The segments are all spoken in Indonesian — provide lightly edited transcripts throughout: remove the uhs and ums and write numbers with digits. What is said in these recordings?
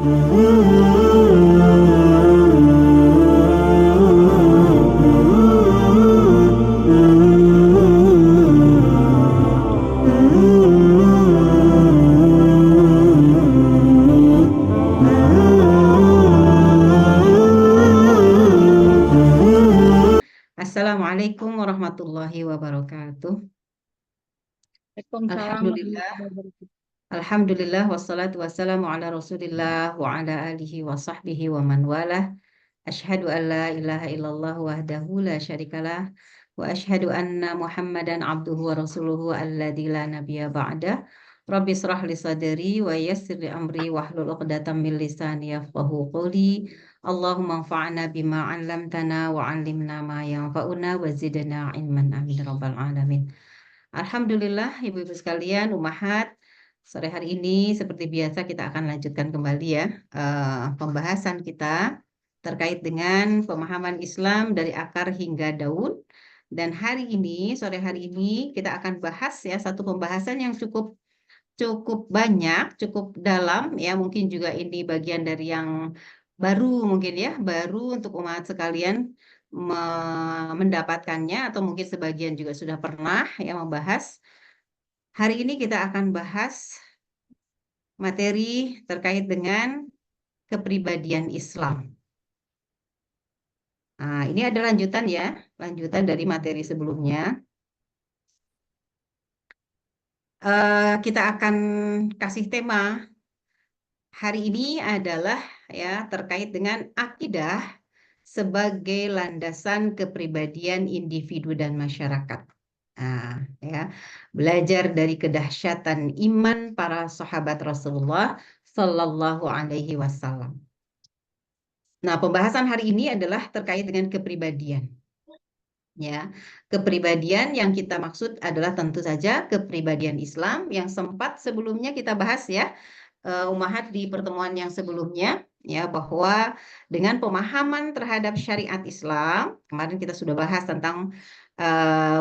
Assalamualaikum warahmatullahi wabarakatuh. Waalaikumsalam Alhamdulillah, warahmatullahi wabarakatuh. Alhamdulillah wassalatu wassalamu ala Rasulillah wa ala alihi wa sahbihi wa man walah. Asyhadu an la ilaha illallah wahdahu la syarikalah wa asyhadu anna Muhammadan abduhu wa rasuluhu alladzi la nabiyya ba'dah. Rabbi israh li sadri wa yassir li amri wahlul 'uqdatam min lisani yafqahu qawli. Allahumma anfa'na bima 'allamtana wa 'allimna ma yanfa'una wa zidna ilman amin ya rabbal alamin. Alhamdulillah, ibu-ibu sekalian, Ummahat, sore hari ini seperti biasa kita akan lanjutkan kembali ya pembahasan kita terkait dengan pemahaman Islam dari akar hingga daun. Dan hari ini, sore hari ini kita akan bahas ya satu pembahasan yang cukup cukup banyak, cukup dalam ya, mungkin juga ini bagian dari yang baru mungkin ya, baru untuk umat sekalian mendapatkannya atau mungkin sebagian juga sudah pernah ya membahas. Hari ini kita akan bahas materi terkait dengan kepribadian Islam. Nah, ini ada lanjutan ya, lanjutan dari materi sebelumnya. Kita akan kasih tema hari ini adalah ya terkait dengan akidah sebagai landasan kepribadian individu dan masyarakat. Nah, ya, belajar dari kedahsyatan iman para sahabat Rasulullah Sallallahu Alaihi Wasallam. Nah, pembahasan hari ini adalah terkait dengan kepribadian. Ya, kepribadian yang kita maksud adalah tentu saja kepribadian Islam yang sempat sebelumnya kita bahas ya, Ummahat di pertemuan yang sebelumnya ya, bahwa dengan pemahaman terhadap syariat Islam, kemarin kita sudah bahas tentang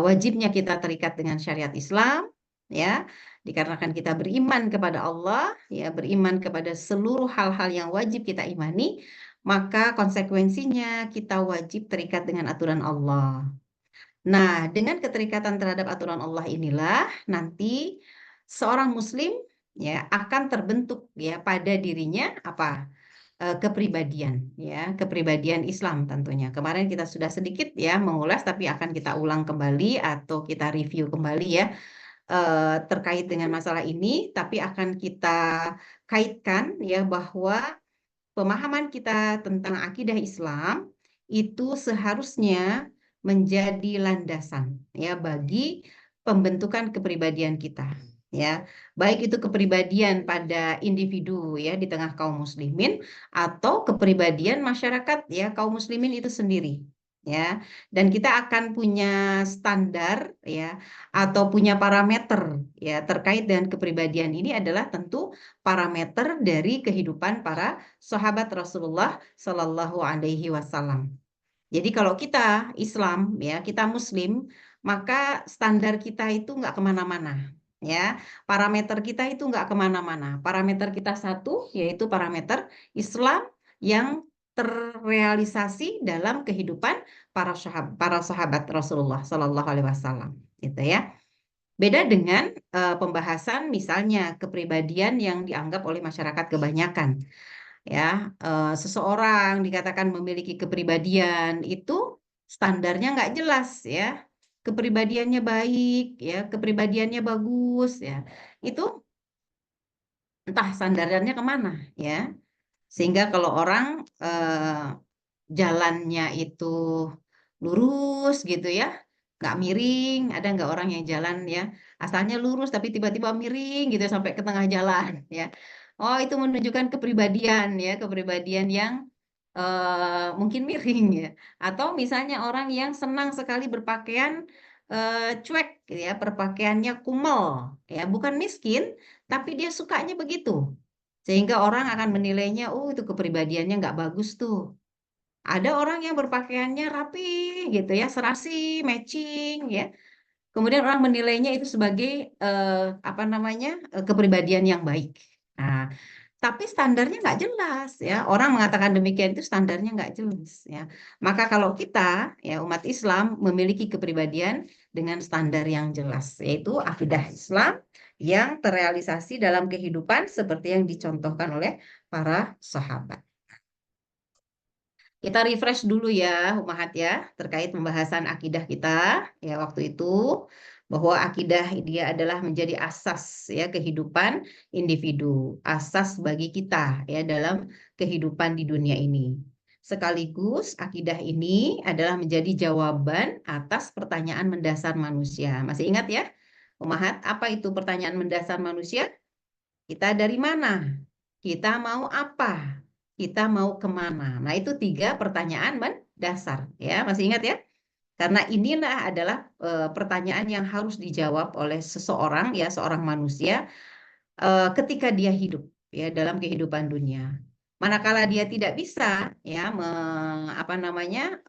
wajibnya kita terikat dengan syariat Islam ya, dikarenakan kita beriman kepada Allah ya, beriman kepada seluruh hal-hal yang wajib kita imani, maka konsekuensinya kita wajib terikat dengan aturan Allah. Nah, dengan keterikatan terhadap aturan Allah inilah nanti seorang muslim ya akan terbentuk ya pada dirinya apa? Kepribadian ya, kepribadian Islam tentunya. Kemarin kita sudah sedikit ya mengulas, tapi akan kita ulang kembali atau kita review kembali ya terkait dengan masalah ini, tapi akan kita kaitkan ya bahwa pemahaman kita tentang akidah Islam itu seharusnya menjadi landasan ya bagi pembentukan kepribadian kita ya, baik itu kepribadian pada individu ya di tengah kaum muslimin atau kepribadian masyarakat ya kaum muslimin itu sendiri ya. Dan kita akan punya standar ya atau punya parameter ya terkait dengan kepribadian ini adalah tentu parameter dari kehidupan para sahabat Rasulullah Shallallahu Alaihi Wasallam. Jadi kalau kita Islam ya, kita Muslim, maka standar kita itu nggak kemana-mana ya. Parameter kita itu nggak kemana-mana. Parameter kita satu, yaitu parameter Islam yang terrealisasi dalam kehidupan para sahabat Rasulullah Shallallahu Alaihi Wasallam, gitu ya. Beda dengan pembahasan misalnya kepribadian yang dianggap oleh masyarakat kebanyakan ya, seseorang dikatakan memiliki kepribadian itu standarnya nggak jelas ya, kepribadiannya baik ya, kepribadiannya bagus ya, itu entah standarnya kemana ya, sehingga kalau orang jalannya itu lurus gitu ya, nggak miring, ada nggak orang yang jalan ya asalnya lurus tapi tiba-tiba miring gitu sampai ke tengah jalan ya. Oh, itu menunjukkan kepribadian ya, kepribadian yang mungkin miring ya. Atau misalnya orang yang senang sekali berpakaian cuek gitu ya, berpakaiannya kumel ya, bukan miskin tapi dia sukanya begitu. Sehingga orang akan menilainya, oh itu kepribadiannya nggak bagus tuh. Ada orang yang berpakaiannya rapi gitu ya, serasi, matching ya. Kemudian orang menilainya itu sebagai apa namanya kepribadian yang baik. Nah, tapi standarnya nggak jelas ya. Orang mengatakan demikian itu standarnya nggak jelas ya. Maka kalau kita ya umat Islam memiliki kepribadian dengan standar yang jelas, yaitu akidah Islam yang terrealisasi dalam kehidupan seperti yang dicontohkan oleh para sahabat. Kita refresh dulu ya, Umahat ya, terkait pembahasan akidah kita ya waktu itu, bahwa akidah dia adalah menjadi asas ya kehidupan individu, asas bagi kita ya dalam kehidupan di dunia ini. Sekaligus akidah ini adalah menjadi jawaban atas pertanyaan mendasar manusia. Masih ingat ya, Umahat, apa itu pertanyaan mendasar manusia? Kita dari mana? Kita mau apa? Kita mau kemana? Nah, itu 3 pertanyaan mendasar, ya. Masih ingat ya? Karena inilah adalah pertanyaan yang harus dijawab oleh seseorang, ya, seorang manusia ketika dia hidup, ya, dalam kehidupan dunia. Manakala dia tidak bisa, ya, apa namanya,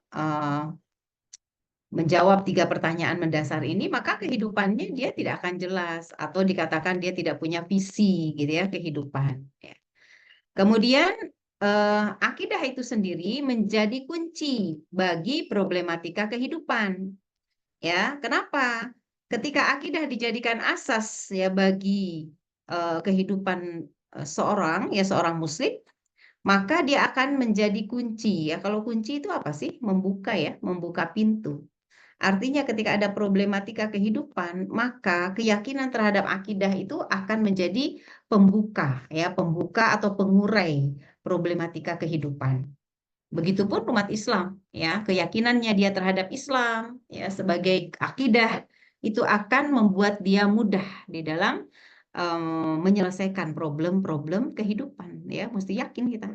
menjawab 3 pertanyaan mendasar ini, maka kehidupannya dia tidak akan jelas atau dikatakan dia tidak punya visi, gitu ya, kehidupan. Ya. Kemudian akidah itu sendiri menjadi kunci bagi problematika kehidupan. Ya, kenapa? Ketika akidah dijadikan asas ya bagi kehidupan seorang ya seorang muslim, maka dia akan menjadi kunci ya. Kalau kunci itu apa sih? Membuka ya, membuka pintu. Artinya ketika ada problematika kehidupan, maka keyakinan terhadap akidah itu akan menjadi pembuka ya, pembuka atau pengurai problematika kehidupan. Begitupun umat Islam ya, keyakinannya dia terhadap Islam ya sebagai akidah itu akan membuat dia mudah di dalam menyelesaikan problem-problem kehidupan ya, mesti yakin kita.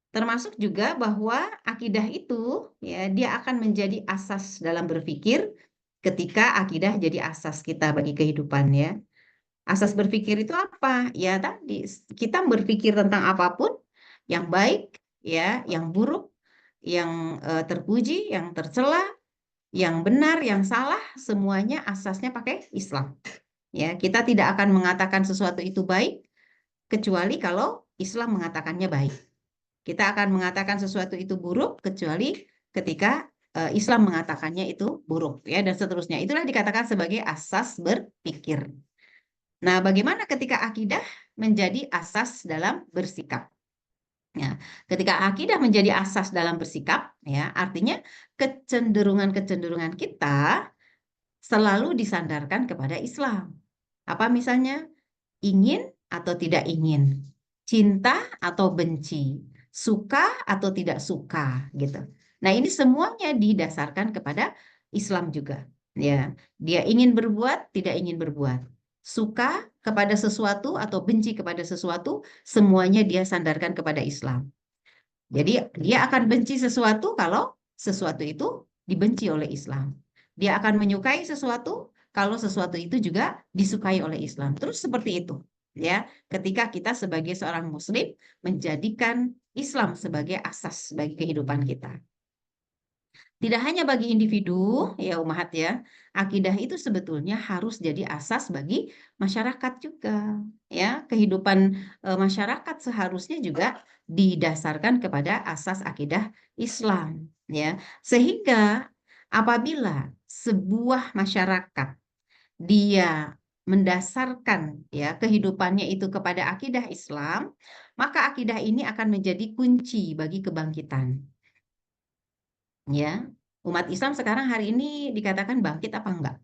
Termasuk juga bahwa akidah itu ya dia akan menjadi asas dalam berpikir ketika akidah jadi asas kita bagi kehidupan ya. Asas berpikir itu apa? Ya tadi kita berpikir tentang apapun yang baik ya, yang buruk, yang terpuji, yang tercela, yang benar, yang salah, semuanya asasnya pakai Islam. Ya, kita tidak akan mengatakan sesuatu itu baik kecuali kalau Islam mengatakannya baik. Kita akan mengatakan sesuatu itu buruk kecuali ketika Islam mengatakannya itu buruk ya dan seterusnya. Itulah dikatakan sebagai asas berpikir. Nah, bagaimana ketika akidah menjadi asas dalam bersikap? Ya, ketika akidah menjadi asas dalam bersikap, ya, artinya kecenderungan-kecenderungan kita selalu disandarkan kepada Islam. Apa misalnya? Ingin atau tidak ingin, cinta atau benci, suka atau tidak suka, gitu. Nah, ini semuanya didasarkan kepada Islam juga. Ya, dia ingin berbuat, tidak ingin berbuat. Suka kepada sesuatu atau benci kepada sesuatu, semuanya dia sandarkan kepada Islam. Jadi dia akan benci sesuatu kalau sesuatu itu dibenci oleh Islam. Dia akan menyukai sesuatu kalau sesuatu itu juga disukai oleh Islam. Terus seperti itu, ya. Ketika kita sebagai seorang muslim menjadikan Islam sebagai asas bagi kehidupan kita. Tidak hanya bagi individu, ya Umahat ya, akidah itu sebetulnya harus jadi asas bagi masyarakat juga. Ya, kehidupan masyarakat seharusnya juga didasarkan kepada asas akidah Islam. Ya, sehingga apabila sebuah masyarakat dia mendasarkan ya kehidupannya itu kepada akidah Islam, maka akidah ini akan menjadi kunci bagi kebangkitan. Ya, umat Islam sekarang hari ini dikatakan bangkit apa enggak?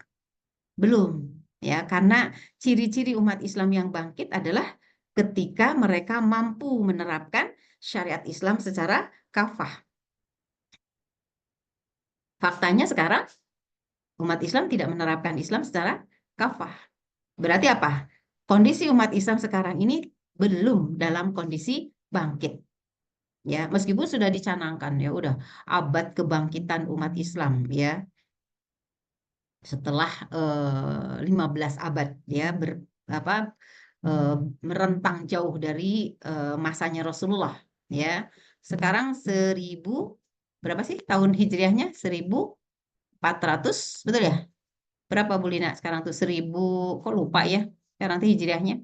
Belum, ya, karena ciri-ciri umat Islam yang bangkit adalah ketika mereka mampu menerapkan syariat Islam secara kafah. Faktanya sekarang umat Islam tidak menerapkan Islam secara kafah. Berarti apa? Kondisi umat Islam sekarang ini belum dalam kondisi bangkit. Ya, meskipun sudah dicanangkan ya udah abad kebangkitan umat Islam ya. Setelah 15 abad ya merentang jauh dari masanya Rasulullah ya. Sekarang 1000 berapa sih tahun hijriahnya? 1400 betul ya? Berapa Bu Lina sekarang tuh 1000 kok lupa ya? Sekarang tuh hijriahnya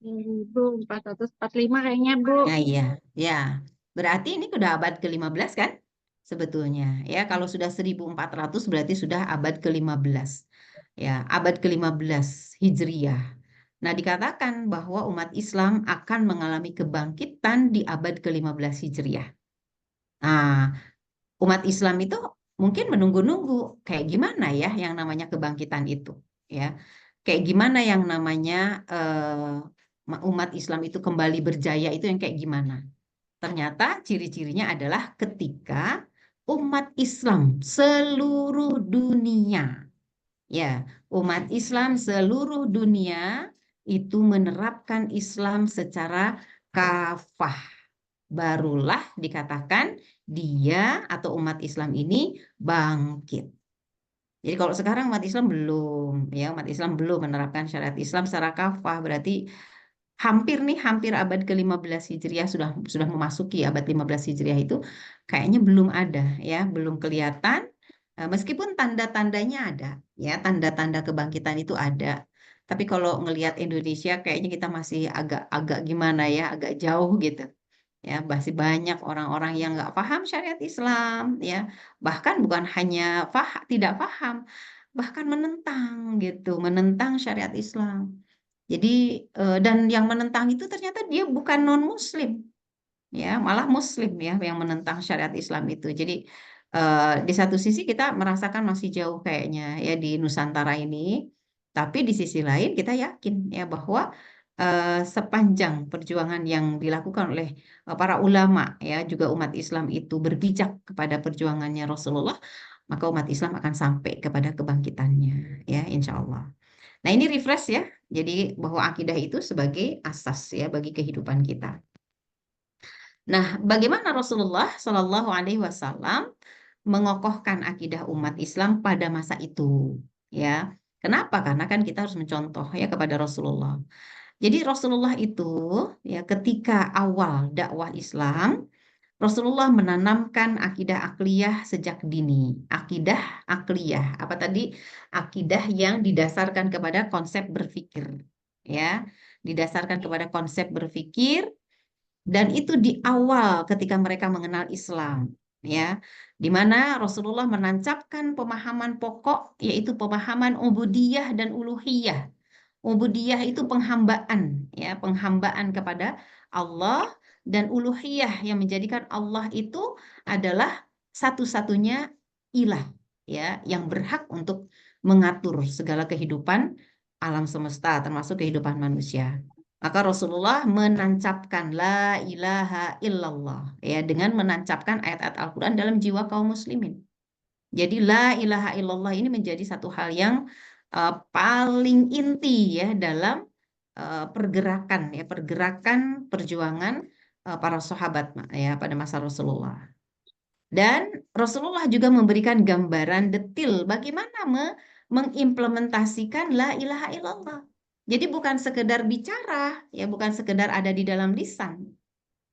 1445 kayaknya, Bu. Nah, iya, ya. Berarti ini sudah abad ke-15 kan? Sebetulnya. Ya, kalau sudah 1400 berarti sudah abad ke-15. Ya, abad ke-15 Hijriyah. Nah, dikatakan bahwa umat Islam akan mengalami kebangkitan di abad ke-15 Hijriyah. Nah, umat Islam itu mungkin menunggu-nunggu kayak gimana ya yang namanya kebangkitan itu, ya. Kayak gimana yang namanya umat Islam itu kembali berjaya itu yang kayak gimana? Ternyata ciri-cirinya adalah ketika umat Islam seluruh dunia, ya, umat Islam seluruh dunia itu menerapkan Islam secara kafah. Barulah dikatakan dia atau umat Islam ini bangkit. Jadi kalau sekarang umat Islam belum, ya, umat Islam belum menerapkan syariat Islam secara kafah, berarti hampir abad ke-15 Hijriah sudah memasuki abad 15 Hijriah itu kayaknya belum ada, ya, belum kelihatan. Meskipun tanda-tandanya ada, ya, tanda-tanda kebangkitan itu ada. Tapi kalau ngelihat Indonesia kayaknya kita masih agak-agak gimana ya, agak jauh gitu. Ya, masih banyak orang-orang yang nggak paham syariat Islam, ya. Bahkan bukan hanya tidak paham, bahkan menentang gitu, menentang syariat Islam. Jadi dan yang menentang itu ternyata dia bukan non-Muslim, ya, malah Muslim ya yang menentang syariat Islam itu. Jadi di satu sisi kita merasakan masih jauh kayaknya ya di Nusantara ini, tapi di sisi lain kita yakin ya bahwa sepanjang perjuangan yang dilakukan oleh para ulama ya juga umat Islam itu berpijak kepada perjuangannya Rasulullah, maka umat Islam akan sampai kepada kebangkitannya ya insya Allah. Nah, ini refresh ya. Jadi bahwa akidah itu sebagai asas ya bagi kehidupan kita. Nah, bagaimana Rasulullah Shallallahu Alaihi Wasallam mengokohkan akidah umat Islam pada masa itu? Ya, kenapa? Karena kan kita harus mencontoh ya kepada Rasulullah. Jadi Rasulullah itu ya ketika awal dakwah Islam, Rasulullah menanamkan akidah akliyah sejak dini. Akidah akliyah, apa tadi? Akidah yang didasarkan kepada konsep berpikir. Ya, didasarkan kepada konsep berpikir dan itu di awal ketika mereka mengenal Islam, ya. Di mana Rasulullah menancapkan pemahaman pokok yaitu pemahaman ubudiyah dan uluhiyah. Ubudiyah itu penghambaan, ya, penghambaan kepada Allah dan uluhiyah yang menjadikan Allah itu adalah satu-satunya ilah, ya, yang berhak untuk mengatur segala kehidupan alam semesta termasuk kehidupan manusia. Maka Rasulullah menancapkan la ilaha illallah ya dengan menancapkan ayat-ayat Al-Qur'an dalam jiwa kaum muslimin. Jadi la ilaha illallah ini menjadi satu hal yang paling inti ya dalam pergerakan perjuangan para sahabat ya pada masa Rasulullah. Dan Rasulullah juga memberikan gambaran detil bagaimana mengimplementasikan la ilaha illallah. Jadi bukan sekedar bicara, ya bukan sekedar ada di dalam lisan.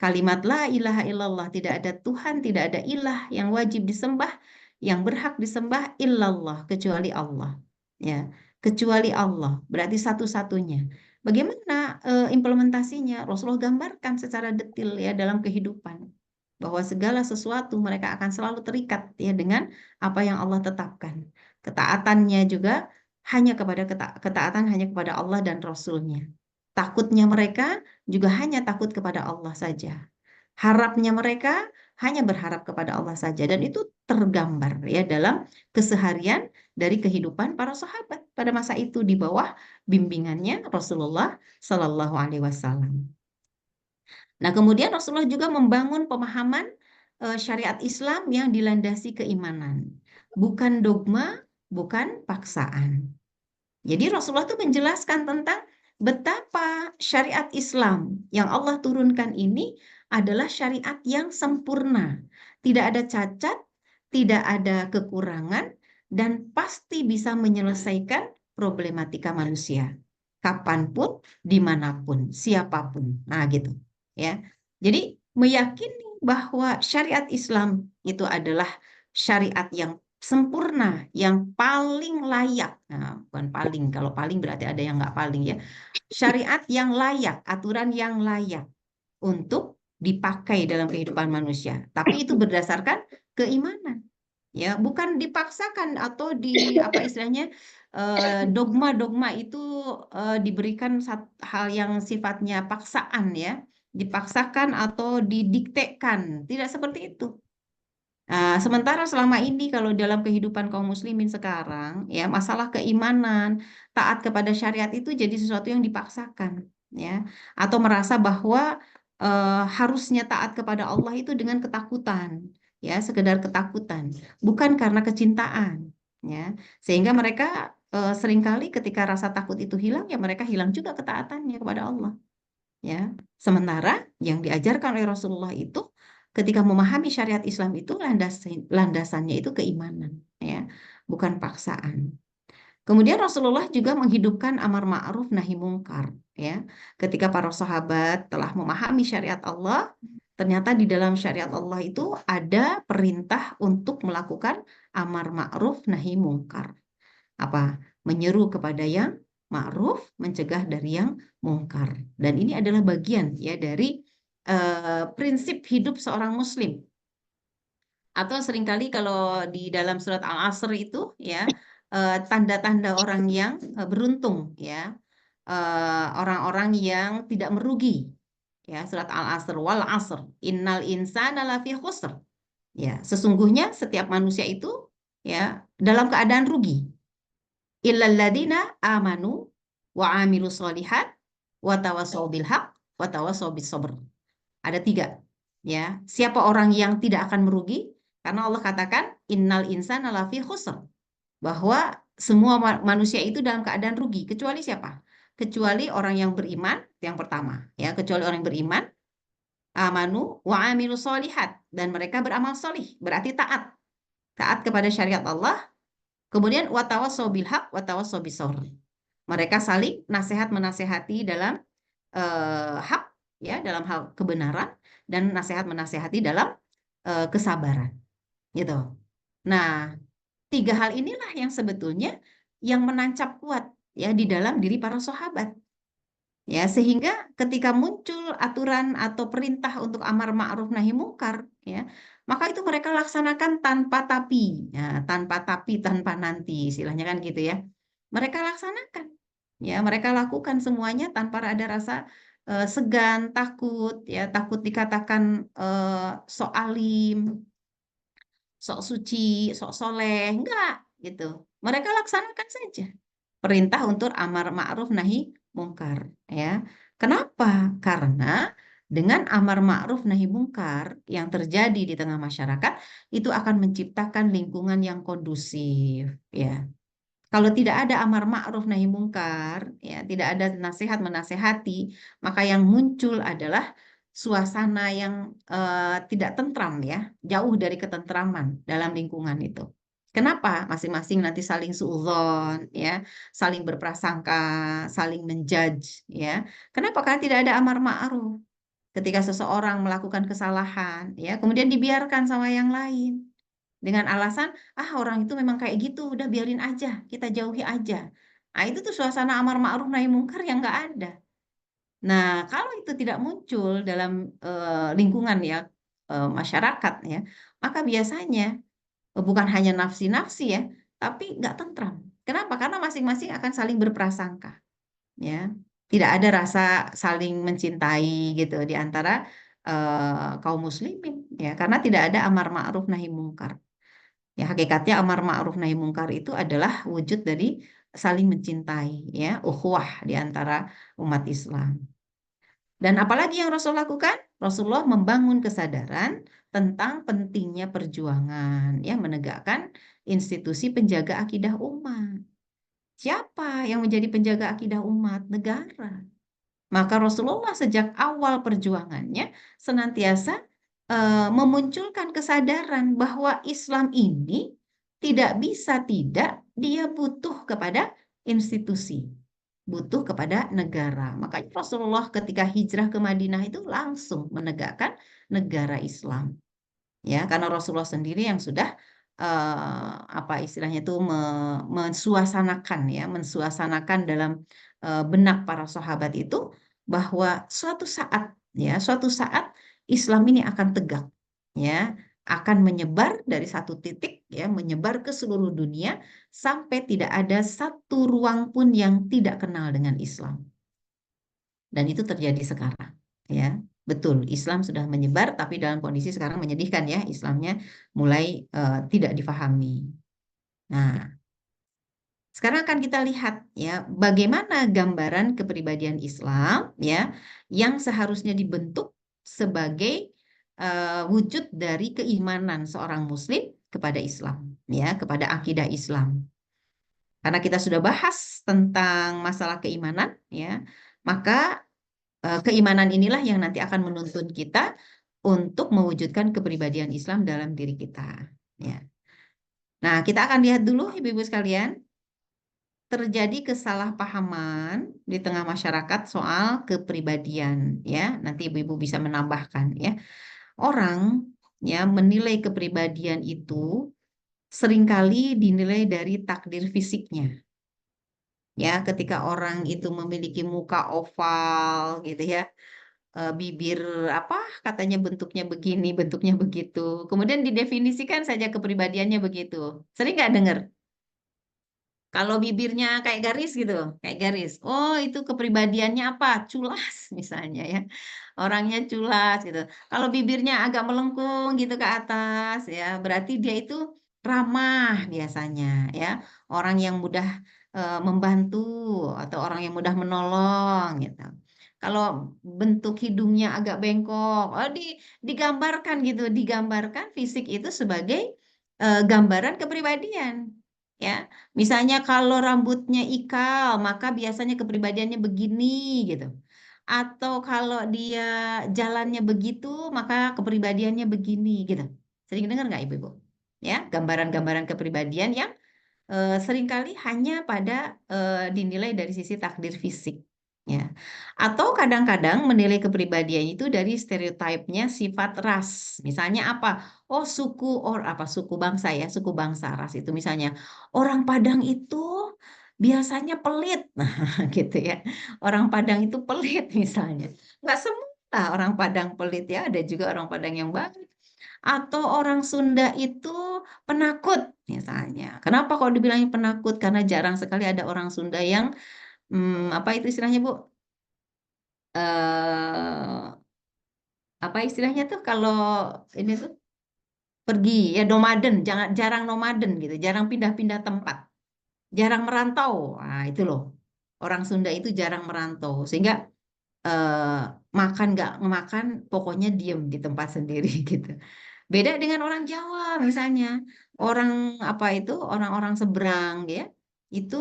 Kalimat la ilaha illallah, tidak ada Tuhan, tidak ada ilah yang wajib disembah, yang berhak disembah illallah, kecuali Allah. Ya, kecuali Allah, berarti satu-satunya. Bagaimana implementasinya? Rasulullah gambarkan secara detil ya dalam kehidupan bahwa segala sesuatu mereka akan selalu terikat ya dengan apa yang Allah tetapkan. Ketaatannya juga hanya kepada ketaatan hanya kepada Allah dan Rasulnya. Takutnya mereka juga hanya takut kepada Allah saja. Harapnya mereka hanya berharap kepada Allah saja dan itu tergambar ya dalam keseharian dari kehidupan para sahabat pada masa itu di bawah bimbingannya Rasulullah Shallallahu Alaihi Wasallam. Nah, kemudian Rasulullah juga membangun pemahaman syariat Islam yang dilandasi keimanan, bukan dogma, bukan paksaan. Jadi Rasulullah itu menjelaskan tentang betapa syariat Islam yang Allah turunkan ini adalah syariat yang sempurna. Tidak ada cacat, tidak ada kekurangan, dan pasti bisa menyelesaikan problematika manusia. Kapanpun, dimanapun, siapapun. Nah gitu. Ya. Jadi meyakini bahwa syariat Islam itu adalah syariat yang sempurna, yang paling layak. Nah, bukan paling, kalau paling berarti ada yang nggak paling ya. Syariat yang layak, aturan yang layak untuk dipakai dalam kehidupan manusia. Tapi itu berdasarkan keimanan. Ya, bukan dipaksakan atau di apa istilahnya dogma-dogma itu diberikan hal yang sifatnya paksaan ya, dipaksakan atau didiktekan, tidak seperti itu. Nah, sementara selama ini kalau dalam kehidupan kaum muslimin sekarang ya masalah keimanan, taat kepada syariat itu jadi sesuatu yang dipaksakan ya, atau merasa bahwa harusnya taat kepada Allah itu dengan ketakutan ya, sekedar ketakutan, bukan karena kecintaan ya. Sehingga mereka seringkali ketika rasa takut itu hilang ya mereka hilang juga ketaatannya kepada Allah ya. Sementara yang diajarkan oleh Rasulullah itu ketika memahami syariat Islam itu landasannya itu keimanan ya, bukan paksaan. Kemudian Rasulullah juga menghidupkan amar ma'ruf nahi mungkar ya. Ketika para sahabat telah memahami syariat Allah, ternyata di dalam syariat Allah itu ada perintah untuk melakukan amar ma'ruf nahi mungkar. Apa? Menyeru kepada yang ma'ruf, mencegah dari yang mungkar. Dan ini adalah bagian ya dari prinsip hidup seorang muslim. Atau seringkali kalau di dalam surat Al-Asr itu ya tanda-tanda orang yang beruntung ya, orang-orang yang tidak merugi ya, surat Al-Asr, wal asr innal insana lafi khusr ya, sesungguhnya setiap manusia itu ya dalam keadaan rugi, illalladzina amanu wa amilu solihat wa tawassaw bil haq wa tawassaw bis sabr. Ada tiga ya. Siapa orang yang tidak akan merugi? Karena Allah katakan innal insana lafi khusr, bahwa semua manusia itu dalam keadaan rugi kecuali siapa? Kecuali orang yang beriman, yang pertama ya, kecuali orang yang beriman, amanu wa amilu solihat, dan mereka beramal solih, berarti taat, taat kepada syariat Allah. Kemudian watawassaw bil haq watawassaw bis sabr. Mereka saling nasihat menasehati dalam hak ya, dalam hal kebenaran, dan nasihat menasehati dalam kesabaran gitu. Nah, tiga hal inilah yang sebetulnya yang menancap kuat ya di dalam diri para sahabat. Ya, sehingga ketika muncul aturan atau perintah untuk amar ma'ruf nahi mungkar, ya, maka itu mereka laksanakan tanpa tapi, ya, tanpa tapi, tanpa nanti, istilahnya kan gitu ya. Mereka laksanakan, ya, mereka lakukan semuanya tanpa ada rasa segan, takut, ya, takut dikatakan sok alim, sok suci, sok soleh, enggak gitu. Mereka laksanakan saja perintah untuk amar ma'ruf nahi mungkar ya. Kenapa? Karena dengan amar ma'ruf nahi mungkar yang terjadi di tengah masyarakat itu akan menciptakan lingkungan yang kondusif ya. Kalau tidak ada amar ma'ruf nahi mungkar, ya, tidak ada nasihat menasehati, maka yang muncul adalah suasana yang tidak tentram ya, jauh dari ketentraman dalam lingkungan itu. Kenapa? Masing-masing nanti saling suudzon ya, saling berprasangka, saling menjudge ya. Kenapa? Karena tidak ada amar ma'ruf. Ketika seseorang melakukan kesalahan ya, kemudian dibiarkan sama yang lain dengan alasan, ah orang itu memang kayak gitu, udah biarin aja, kita jauhi aja. Nah itu tuh suasana amar ma'ruf nahi mungkar yang nggak ada. Nah kalau itu tidak muncul dalam lingkungan ya masyarakat ya, maka biasanya bukan hanya nafsi-nafsi ya, tapi nggak tentram. Kenapa? Karena masing-masing akan saling berprasangka, ya. Tidak ada rasa saling mencintai gitu di antara kaum muslimin, ya, karena tidak ada amar ma'ruf nahi mungkar. Ya, hakikatnya amar ma'ruf nahi mungkar itu adalah wujud dari saling mencintai, ya, ukhuwah di antara umat Islam. Dan apalagi yang Rasul lakukan? Rasulullah membangun kesadaran tentang pentingnya perjuangan, ya, menegakkan institusi penjaga akidah umat. Siapa yang menjadi penjaga akidah umat? Negara. Maka Rasulullah sejak awal perjuangannya senantiasa memunculkan kesadaran bahwa Islam ini tidak bisa tidak, dia butuh kepada institusi, butuh kepada negara. Makanya Rasulullah ketika hijrah ke Madinah itu langsung menegakkan negara Islam. Ya, karena Rasulullah sendiri yang sudah apa istilahnya itu mensuasanakan dalam benak para sahabat itu bahwa suatu saat Islam ini akan tegak, ya, akan menyebar dari satu titik, ya, menyebar ke seluruh dunia sampai tidak ada satu ruang pun yang tidak kenal dengan Islam. Dan itu terjadi sekarang, ya. Betul, Islam sudah menyebar, tapi dalam kondisi sekarang menyedihkan, ya, Islamnya mulai tidak difahami. Nah, sekarang akan kita lihat, ya, bagaimana gambaran kepribadian Islam, ya, yang seharusnya dibentuk sebagai wujud dari keimanan seorang Muslim kepada Islam, ya, kepada akidah Islam. Karena kita sudah bahas tentang masalah keimanan, ya, maka keimanan inilah yang nanti akan menuntun kita untuk mewujudkan kepribadian Islam dalam diri kita. Ya. Nah, kita akan lihat dulu, Ibu-ibu sekalian, terjadi kesalahpahaman di tengah masyarakat soal kepribadian. Ya, nanti Ibu-ibu bisa menambahkan. Ya, orang, ya, menilai kepribadian itu seringkali dinilai dari takdir fisiknya. Ya, ketika orang itu memiliki muka oval, gitu ya, bibir apa katanya bentuknya begini, bentuknya begitu. Kemudian didefinisikan saja kepribadiannya begitu. Sering nggak dengar? Kalau bibirnya kayak garis gitu, kayak garis. Oh, itu kepribadiannya apa? Culas misalnya, ya. Orangnya culas gitu. Kalau bibirnya agak melengkung gitu ke atas, ya, berarti dia itu ramah biasanya, ya. Orang yang mudah membantu atau orang yang mudah menolong gitu. Kalau bentuk hidungnya agak bengkok, digambarkan gitu, digambarkan fisik itu sebagai gambaran kepribadian. Ya, misalnya kalau rambutnya ikal, maka biasanya kepribadiannya begini gitu. Atau kalau dia jalannya begitu, maka kepribadiannya begini gitu. Sering dengar nggak Ibu-ibu? Ya, gambaran-gambaran kepribadian yang seringkali hanya pada dinilai dari sisi takdir fisik. Ya. Atau kadang-kadang menilai kepribadian itu dari stereotipnya sifat ras. Misalnya apa? Oh, suku bangsa, ya, suku bangsa ras itu misalnya orang Padang itu biasanya pelit. Nah, gitu ya. Orang Padang itu pelit misalnya. Nggak semua orang Padang pelit, ya, ada juga orang Padang yang baik. Atau orang Sunda itu penakut misalnya. Kenapa kalau dibilangin penakut? Karena jarang sekali ada orang Sunda yang apa itu istilahnya, Bu? eh Apa istilahnya tuh kalau ini tuh pergi, ya, nomaden, jarang nomaden gitu, jarang pindah-pindah tempat, jarang merantau. Nah, itu loh. Orang Sunda itu jarang merantau sehingga eh, makan nggak makan, pokoknya diem di tempat sendiri gitu. Beda dengan orang Jawa misalnya, orang apa itu orang-orang seberang, ya, itu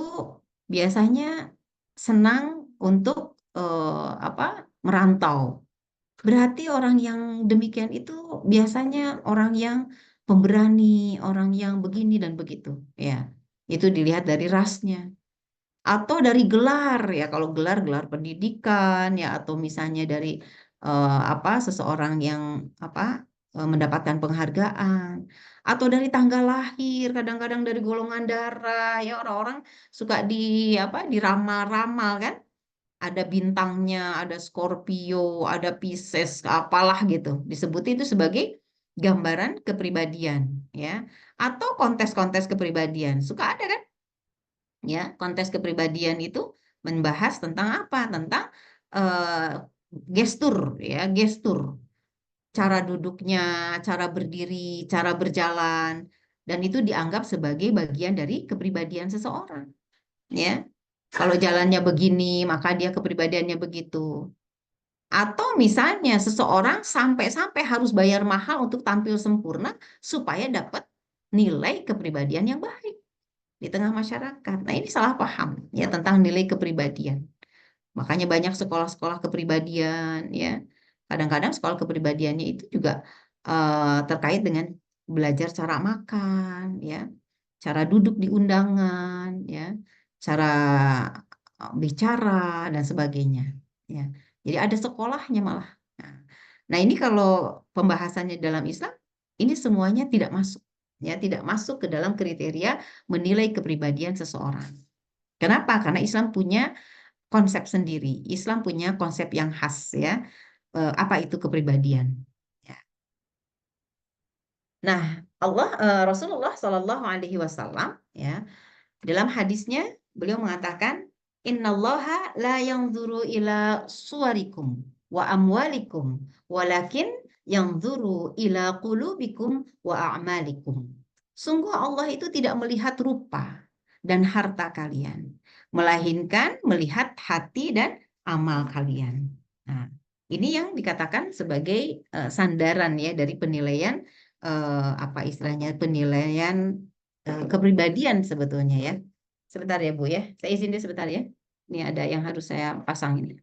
biasanya senang untuk apa merantau. Berarti orang yang demikian itu biasanya orang yang pemberani, orang yang begini dan begitu, ya. Itu dilihat dari rasnya atau dari gelar, ya, kalau gelar pendidikan, ya, atau misalnya dari apa seseorang yang apa mendapatkan penghargaan atau dari tanggal lahir, kadang-kadang dari golongan darah, ya, orang-orang suka diramal-ramal kan, ada bintangnya, ada Scorpio, ada Pisces, apalah gitu, disebut itu sebagai gambaran kepribadian, ya, atau kontes-kontes kepribadian suka ada kan, ya, kontes kepribadian itu membahas tentang apa? Tentang eh, gestur, ya, gestur, cara duduknya, cara berdiri, cara berjalan, dan itu dianggap sebagai bagian dari kepribadian seseorang, ya. Kalau jalannya begini, maka dia kepribadiannya begitu. Atau misalnya seseorang sampai-sampai harus bayar mahal untuk tampil sempurna supaya dapat nilai kepribadian yang baik di tengah masyarakat. Nah, ini salah paham, ya, tentang nilai kepribadian. Makanya banyak sekolah-sekolah kepribadian, ya. Kadang-kadang sekolah kepribadiannya itu juga terkait dengan belajar cara makan, ya, cara duduk di undangan, ya, cara bicara dan sebagainya, ya. Jadi ada sekolahnya malah. Nah, ini kalau pembahasannya dalam Islam, ini semuanya tidak masuk, ya, tidak masuk ke dalam kriteria menilai kepribadian seseorang. Kenapa? Karena Islam punya konsep sendiri. Islam punya konsep yang khas ya. Apa itu kepribadian? Ya. Nah, Rasulullah Shallallahu Alaihi Wasallam ya, dalam hadisnya beliau mengatakan, Innallaha la yanzuru ila suwarikum wa amwalikum, walakin yanzuru ila qulubikum wa a'malikum. Sungguh Allah itu tidak melihat rupa dan harta kalian, melainkan melihat hati dan amal kalian. Nah, ini yang dikatakan sebagai sandaran ya dari penilaian apa istilahnya penilaian kepribadian sebetulnya ya. Sebentar ya Bu ya, saya izin deh sebentar ya. Ini ada yang harus saya pasang ini.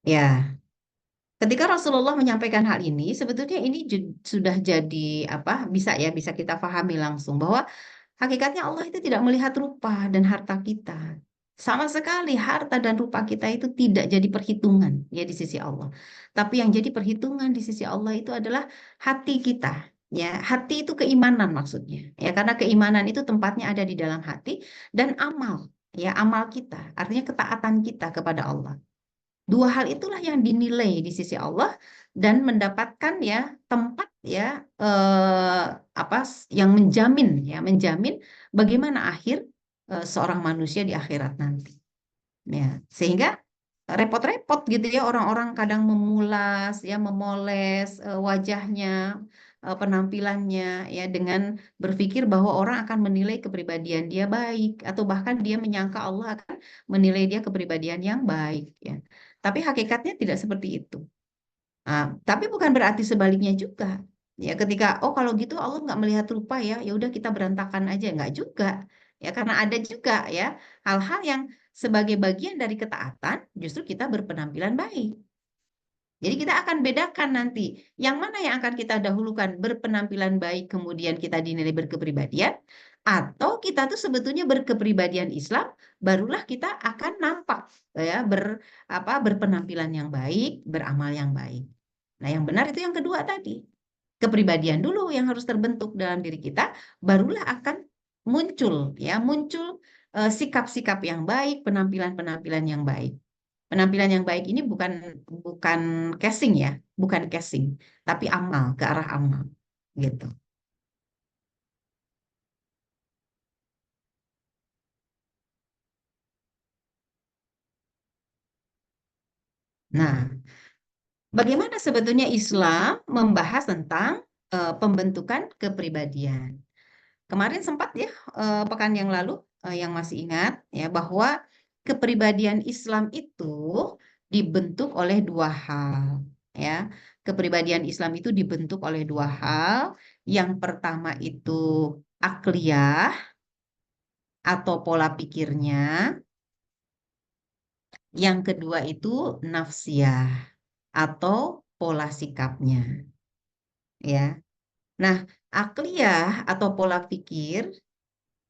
Ya, ketika Rasulullah menyampaikan hal ini, sebetulnya ini sudah jadi apa? Bisa kita pahami langsung bahwa hakikatnya Allah itu tidak melihat rupa dan harta kita. Sama sekali harta dan rupa kita itu tidak jadi perhitungan ya di sisi Allah. Tapi yang jadi perhitungan di sisi Allah itu adalah hati kita. Ya, hati itu keimanan maksudnya. Ya, karena keimanan itu tempatnya ada di dalam hati dan amal. Ya, amal kita, artinya ketaatan kita kepada Allah. Dua hal itulah yang dinilai di sisi Allah dan mendapatkan ya tempat ya apa yang menjamin bagaimana akhir seorang manusia di akhirat nanti. Ya, sehingga repot-repot gitu ya orang-orang kadang memulas ya memoles wajahnya, penampilannya ya dengan berpikir bahwa orang akan menilai kepribadian dia baik atau bahkan dia menyangka Allah akan menilai dia kepribadian yang baik ya. Tapi hakikatnya tidak seperti itu. Tapi bukan berarti sebaliknya juga. Ya, ketika kalau gitu Allah nggak melihat rupa ya, ya udah kita berantakan aja nggak juga. Ya, karena ada juga ya hal-hal yang sebagai bagian dari ketaatan justru kita berpenampilan baik. Jadi kita akan bedakan nanti yang mana yang akan kita dahulukan berpenampilan baik kemudian kita dinilai berkepribadian atau kita tuh sebetulnya berkepribadian Islam barulah kita akan nampak ya berpenampilan yang baik, beramal yang baik. Nah, yang benar itu yang kedua tadi. Kepribadian dulu yang harus terbentuk dalam diri kita, barulah akan muncul sikap-sikap yang baik, penampilan-penampilan yang baik. Penampilan yang baik ini bukan bukan casing ya, bukan casing, tapi amal, ke arah amal gitu. Nah, bagaimana sebetulnya Islam membahas tentang pembentukan kepribadian? Kemarin sempat ya pekan yang lalu yang masih ingat ya bahwa kepribadian Islam itu dibentuk oleh dua hal ya. Kepribadian Islam itu dibentuk oleh dua hal. Yang pertama itu akliyah atau pola pikirnya. Yang kedua itu nafsiyah atau pola sikapnya ya. Nah, akliyah atau pola pikir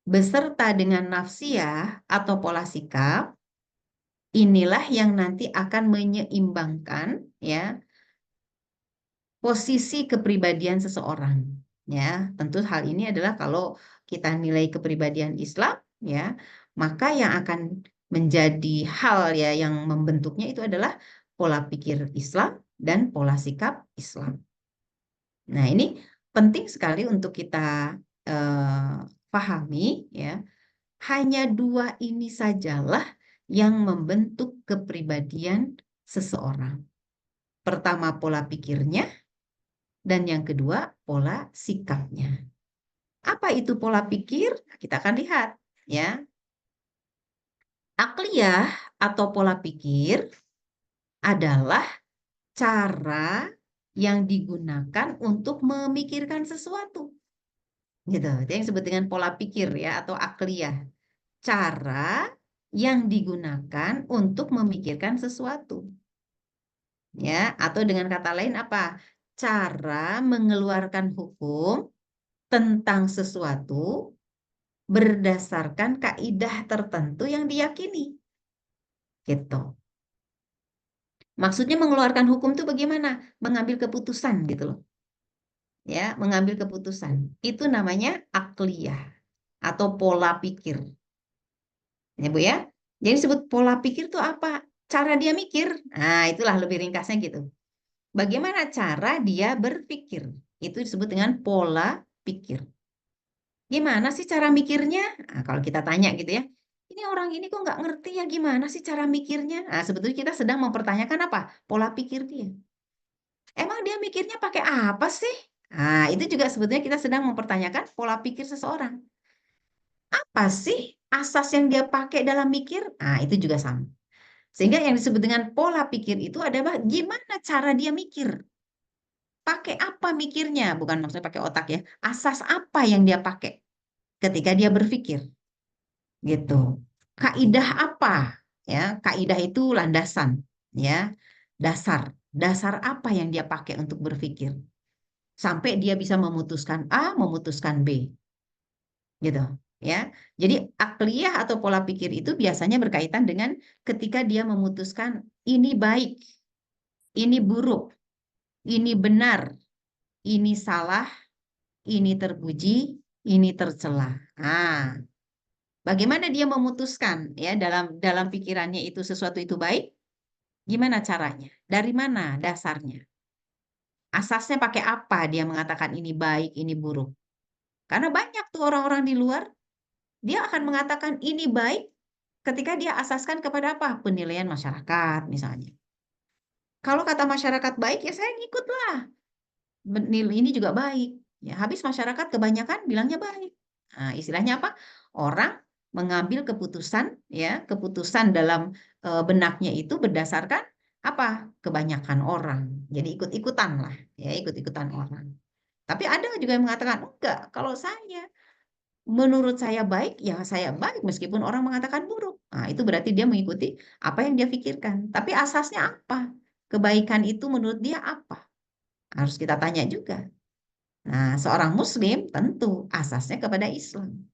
beserta dengan nafsiyah atau pola sikap, inilah yang nanti akan menyeimbangkan ya posisi kepribadian seseorang. Ya, tentu hal ini adalah kalau kita nilai kepribadian Islam ya, maka yang akan menjadi hal ya yang membentuknya itu adalah pola pikir Islam dan pola sikap Islam. Nah, ini penting sekali untuk kita pahami ya. Hanya dua ini sajalah yang membentuk kepribadian seseorang. Pertama pola pikirnya dan yang kedua pola sikapnya. Apa itu pola pikir? Kita akan lihat ya. Akliyah atau pola pikir adalah cara yang digunakan untuk memikirkan sesuatu. Gitu. Itu yang disebut dengan pola pikir ya atau akliyah. Cara yang digunakan untuk memikirkan sesuatu. Ya, atau dengan kata lain apa? Cara mengeluarkan hukum tentang sesuatu berdasarkan kaidah tertentu yang diyakini. Gitu. Maksudnya mengeluarkan hukum itu bagaimana? Mengambil keputusan gitu loh. Ya, mengambil keputusan. Itu namanya akliyah atau pola pikir. Ya, Bu ya. Jadi disebut pola pikir itu apa? Cara dia mikir. Nah, itulah lebih ringkasnya gitu. Bagaimana cara dia berpikir? Itu disebut dengan pola pikir. Gimana sih cara mikirnya? Nah, kalau kita tanya gitu ya, ini orang ini kok nggak ngerti ya gimana sih cara mikirnya? Nah, sebetulnya kita sedang mempertanyakan apa? Pola pikir dia. Emang dia mikirnya pakai apa sih? Nah, itu juga sebetulnya kita sedang mempertanyakan pola pikir seseorang. Apa sih asas yang dia pakai dalam mikir? Nah, itu juga sama. Sehingga yang disebut dengan pola pikir itu adalah gimana cara dia mikir. Pakai apa mikirnya? Bukan maksudnya pakai otak ya. Asas apa yang dia pakai ketika dia berpikir. Gitu. Kaidah apa? Ya, kaidah itu landasan, ya. Dasar. Dasar apa yang dia pakai untuk berpikir? Sampai dia bisa memutuskan A, memutuskan B. Gitu, ya. Jadi akliyah atau pola pikir itu biasanya berkaitan dengan ketika dia memutuskan ini baik, ini buruk, ini benar, ini salah, ini terpuji, ini tercela. Nah, bagaimana dia memutuskan ya dalam pikirannya itu sesuatu itu baik? Gimana caranya? Dari mana dasarnya? Asasnya pakai apa dia mengatakan ini baik, ini buruk? Karena banyak tuh orang-orang di luar, dia akan mengatakan ini baik ketika dia asaskan kepada apa? Penilaian masyarakat misalnya. Kalau kata masyarakat baik ya saya ngikutlah. Ini juga baik. Ya, habis masyarakat kebanyakan bilangnya baik. Nah, istilahnya apa? Orang mengambil keputusan ya, keputusan dalam benaknya itu berdasarkan apa? Kebanyakan orang. Jadi ikut-ikutan lah, ya, ikut-ikutan orang. Tapi ada juga yang mengatakan enggak, kalau menurut saya baik, ya saya baik meskipun orang mengatakan buruk. Nah, itu berarti dia mengikuti apa yang dia pikirkan. Tapi asasnya apa? Kebaikan itu menurut dia apa? Harus kita tanya juga. Nah, seorang muslim tentu asasnya kepada Islam.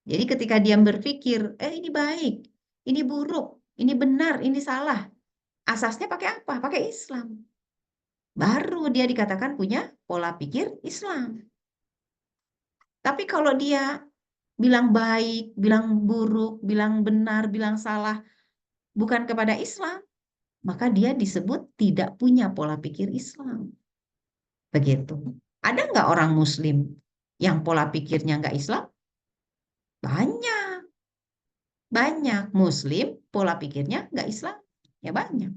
Jadi ketika dia berpikir, ini baik, ini buruk, ini benar, ini salah. Asasnya pakai apa? Pakai Islam. Baru dia dikatakan punya pola pikir Islam. Tapi kalau dia bilang baik, bilang buruk, bilang benar, bilang salah, bukan kepada Islam, maka dia disebut tidak punya pola pikir Islam. Begitu. Ada nggak orang Muslim yang pola pikirnya nggak Islam? Banyak. Banyak Muslim pola pikirnya nggak Islam. Ya banyak.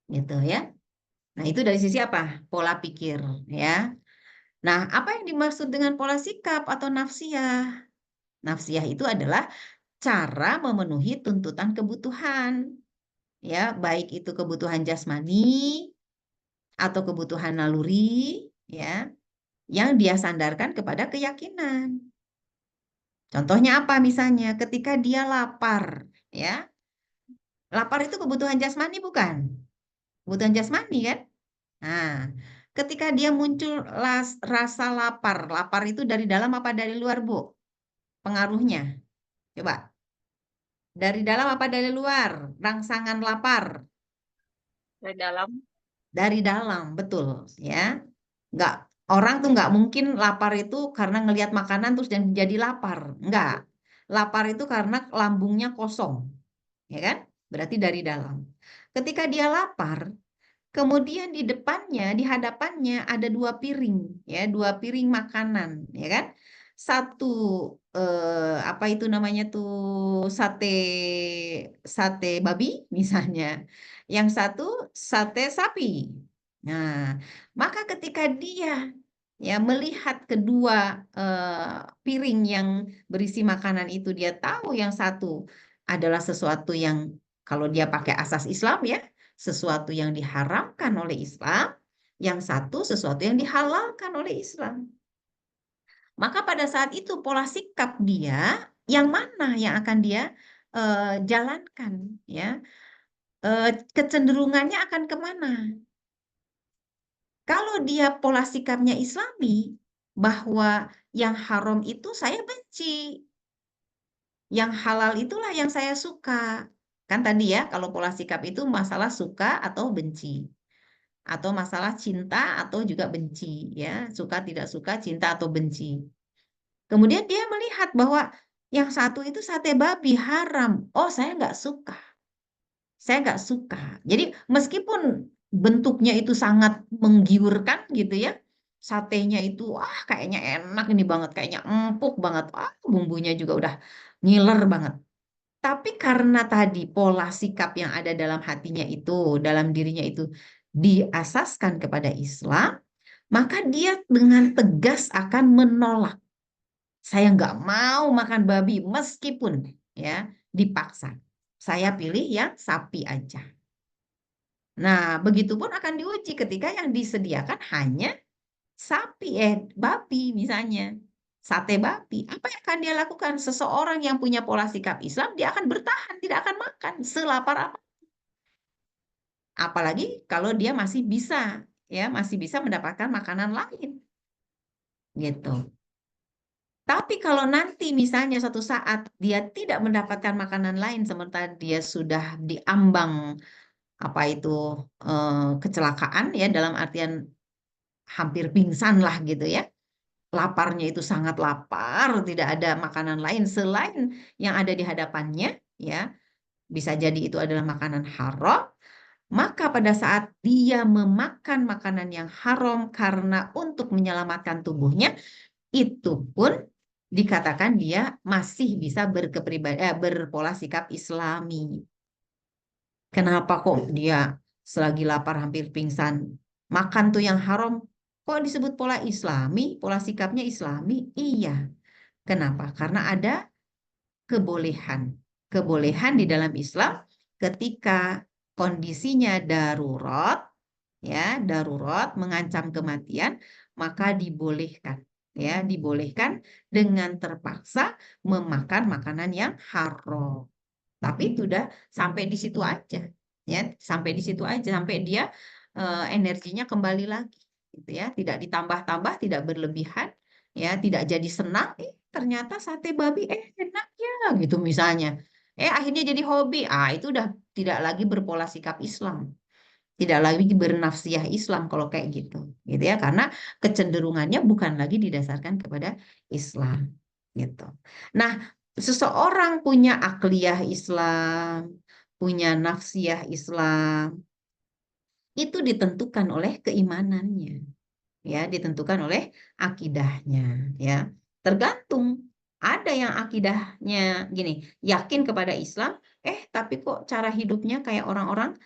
Gitu ya. Nah itu dari sisi apa? Pola pikir. Ya. Nah apa yang dimaksud dengan pola sikap atau nafsiyah? Nafsiyah itu adalah cara memenuhi tuntutan kebutuhan. Ya, baik itu kebutuhan jasmani atau kebutuhan naluri, ya, yang dia sandarkan kepada keyakinan. Contohnya apa misalnya? Ketika dia lapar, ya. Lapar itu kebutuhan jasmani bukan? Kebutuhan jasmani kan? Nah, ketika dia muncul rasa lapar, lapar itu dari dalam apa dari luar, Bu? Pengaruhnya. Coba. Dari dalam apa dari luar? Rangsangan lapar. Dari dalam. Dari dalam, betul, ya. Nggak, orang tuh nggak mungkin lapar itu karena ngelihat makanan terus jadi lapar. Nggak. Lapar itu karena lambungnya kosong, ya kan? Berarti dari dalam. Ketika dia lapar, kemudian di depannya, di hadapannya ada dua piring, ya, dua piring makanan, ya kan? Satu apa itu namanya tuh sate sate babi misalnya, yang satu sate sapi. Nah, maka ketika dia ya melihat kedua piring yang berisi makanan itu, dia tahu yang satu adalah sesuatu yang kalau dia pakai asas Islam ya sesuatu yang diharamkan oleh Islam, yang satu sesuatu yang dihalalkan oleh Islam. Maka pada saat itu pola sikap dia yang mana yang akan dia jalankan, ya. Kecenderungannya akan kemana? Kalau dia pola sikapnya Islami, bahwa yang haram itu saya benci, yang halal itulah yang saya suka. Kan tadi ya, kalau pola sikap itu masalah suka atau benci, atau masalah cinta atau juga benci, ya, suka tidak suka, cinta atau benci. Kemudian dia melihat bahwa yang satu itu sate babi haram. Oh, saya nggak suka. Saya nggak suka. Jadi meskipun bentuknya itu sangat menggiurkan gitu ya, satenya itu kayaknya enak ini banget, kayaknya empuk banget, bumbunya juga udah ngiler banget. Tapi karena tadi pola sikap yang ada dalam hatinya itu, dalam dirinya itu diasaskan kepada Islam, maka dia dengan tegas akan menolak. Saya nggak mau makan babi meskipun ya dipaksa. Saya pilih yang sapi aja. Nah, begitupun akan diuji ketika yang disediakan hanya babi misalnya. Sate babi. Apa yang akan dia lakukan? Seseorang yang punya pola sikap Islam, dia akan bertahan, tidak akan makan selapar apa. Apalagi kalau dia masih bisa, ya, masih bisa mendapatkan makanan lain. Gitu. Tapi kalau nanti misalnya suatu saat dia tidak mendapatkan makanan lain sementara dia sudah diambang apa itu kecelakaan ya dalam artian hampir pingsan lah gitu ya. Laparnya itu sangat lapar, tidak ada makanan lain selain yang ada di hadapannya, ya. Bisa jadi itu adalah makanan haram, maka pada saat dia memakan makanan yang haram karena untuk menyelamatkan tubuhnya, itu pun dikatakan dia masih bisa berpola sikap Islami. Kenapa kok dia selagi lapar hampir pingsan makan tuh yang haram? Kok disebut pola Islami? Pola sikapnya Islami? Iya. Kenapa? Karena ada kebolehan. Kebolehan di dalam Islam ketika kondisinya darurat, ya, darurat mengancam kematian, maka dibolehkan, ya, dibolehkan dengan terpaksa memakan makanan yang haram. Tapi itu udah sampai di situ aja, ya, sampai di situ aja, sampai dia energinya kembali lagi, gitu ya, tidak ditambah-tambah, tidak berlebihan, ya, tidak jadi senang, ternyata sate babi enak ya, gitu misalnya, akhirnya jadi hobi, itu udah tidak lagi berpola sikap Islam, tidak lagi bernafsiyah Islam kalau kayak gitu ya, karena kecenderungannya bukan lagi didasarkan kepada Islam, gitu. Nah, seseorang punya akliyah Islam, punya nafsiyah Islam, itu ditentukan oleh keimanannya, ya, ditentukan oleh akidahnya, ya. Tergantung, ada yang akidahnya gini, yakin kepada Islam, tapi kok cara hidupnya kayak orang-orang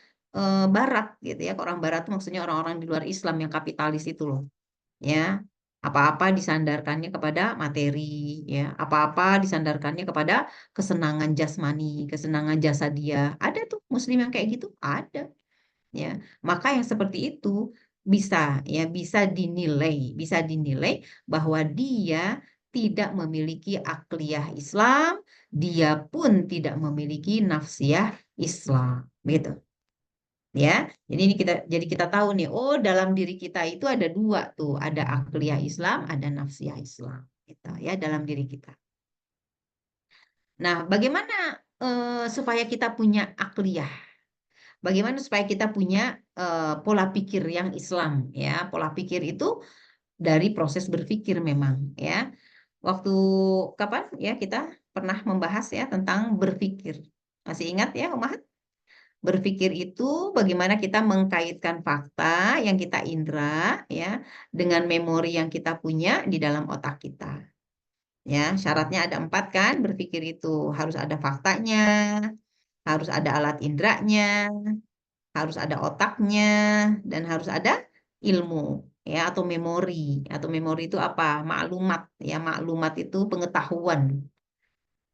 Barat gitu ya. Orang Barat itu maksudnya orang-orang di luar Islam yang kapitalis itu loh, ya. Apa-apa disandarkannya kepada materi, ya. Apa-apa disandarkannya kepada kesenangan jasmani, kesenangan jasadiah. Ada tuh Muslim yang kayak gitu, ada, ya. Maka yang seperti itu bisa, ya, bisa dinilai bahwa dia tidak memiliki akliyah Islam, dia pun tidak memiliki nafsiyah Islam, gitu. Ya, jadi kita tahu nih, oh, dalam diri kita itu ada dua tuh, ada akliyah Islam, ada nafsiyah Islam, gitu ya, dalam diri kita. Nah, bagaimana supaya kita punya akliyah? Bagaimana supaya kita punya pola pikir yang Islam, ya? Pola pikir itu dari proses berpikir memang, ya. Waktu kapan ya kita pernah membahas ya tentang berpikir. Masih ingat ya, Umar? Berpikir itu bagaimana kita mengkaitkan fakta yang kita indera ya dengan memori yang kita punya di dalam otak kita. Ya, syaratnya ada 4 kan, berpikir itu harus ada faktanya, harus ada alat inderanya, harus ada otaknya, dan harus ada ilmu ya atau memori. Atau memori itu apa? Maklumat ya, maklumat itu pengetahuan.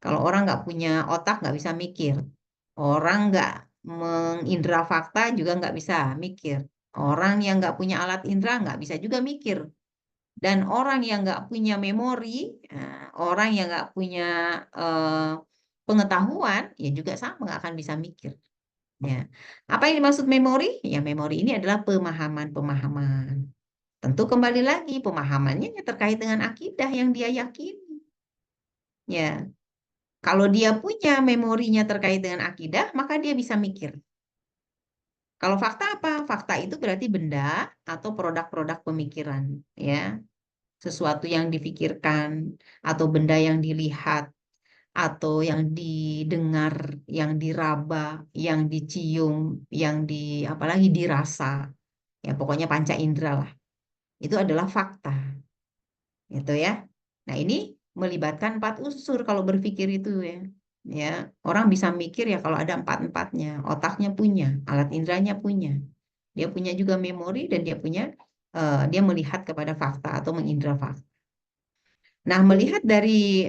Kalau orang nggak punya otak nggak bisa mikir. Orang nggak mengindra fakta juga nggak bisa mikir. Orang yang nggak punya alat indera nggak bisa juga mikir. Dan orang yang nggak punya memori, orang yang nggak punya eh, pengetahuan, ya juga sama, nggak akan bisa mikir. Ya. Apa yang dimaksud memori? Ya, memori ini adalah pemahaman-pemahaman. Tentu kembali lagi, pemahamannya terkait dengan akidah yang dia yakini. Ya, kalau dia punya memorinya terkait dengan akidah, maka dia bisa mikir. Kalau fakta apa? Fakta itu berarti benda atau produk-produk pemikiran, ya. Sesuatu yang difikirkan atau benda yang dilihat atau yang didengar, yang diraba, yang dicium, yang apalagi dirasa. Ya, pokoknya panca indera lah. Itu adalah fakta. Gitu ya. Nah, ini melibatkan 4 unsur kalau berpikir itu ya. Ya, orang bisa mikir ya kalau ada empat-empatnya. Otaknya punya, alat inderanya punya. Dia punya juga memori dan dia melihat kepada fakta atau mengindra fakta. Nah, melihat dari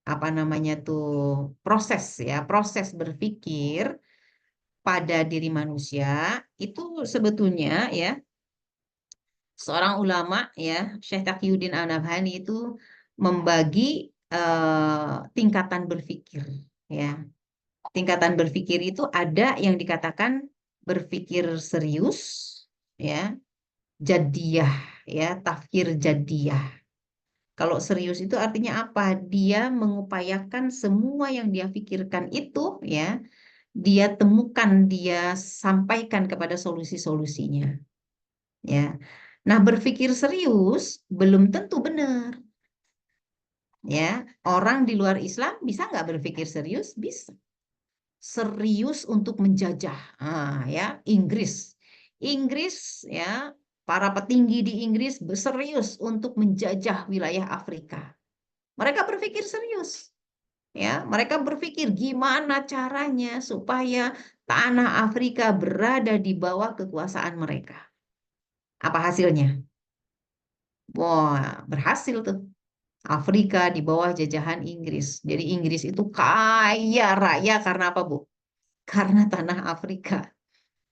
apa namanya tuh proses berpikir pada diri manusia itu sebetulnya ya seorang ulama ya Syekh Taqiyuddin An-Nabhani itu membagi tingkatan berpikir ya. Tingkatan berpikir itu ada yang dikatakan berpikir serius ya, jadiyah ya, tafkir jadiyah. Kalau serius itu artinya apa? Dia mengupayakan semua yang dia pikirkan itu ya, dia temukan, dia sampaikan kepada solusi-solusinya ya. Nah, berpikir serius belum tentu benar ya. Orang di luar Islam bisa nggak berpikir serius? Bisa. Serius untuk menjajah ya Inggris. Inggris ya, para petinggi di Inggris berserius untuk menjajah wilayah Afrika. Mereka berpikir serius. Ya, mereka berpikir gimana caranya supaya tanah Afrika berada di bawah kekuasaan mereka. Apa hasilnya? Wah, berhasil tuh. Afrika di bawah jajahan Inggris. Jadi Inggris itu kaya raya karena apa, Bu? Karena tanah Afrika.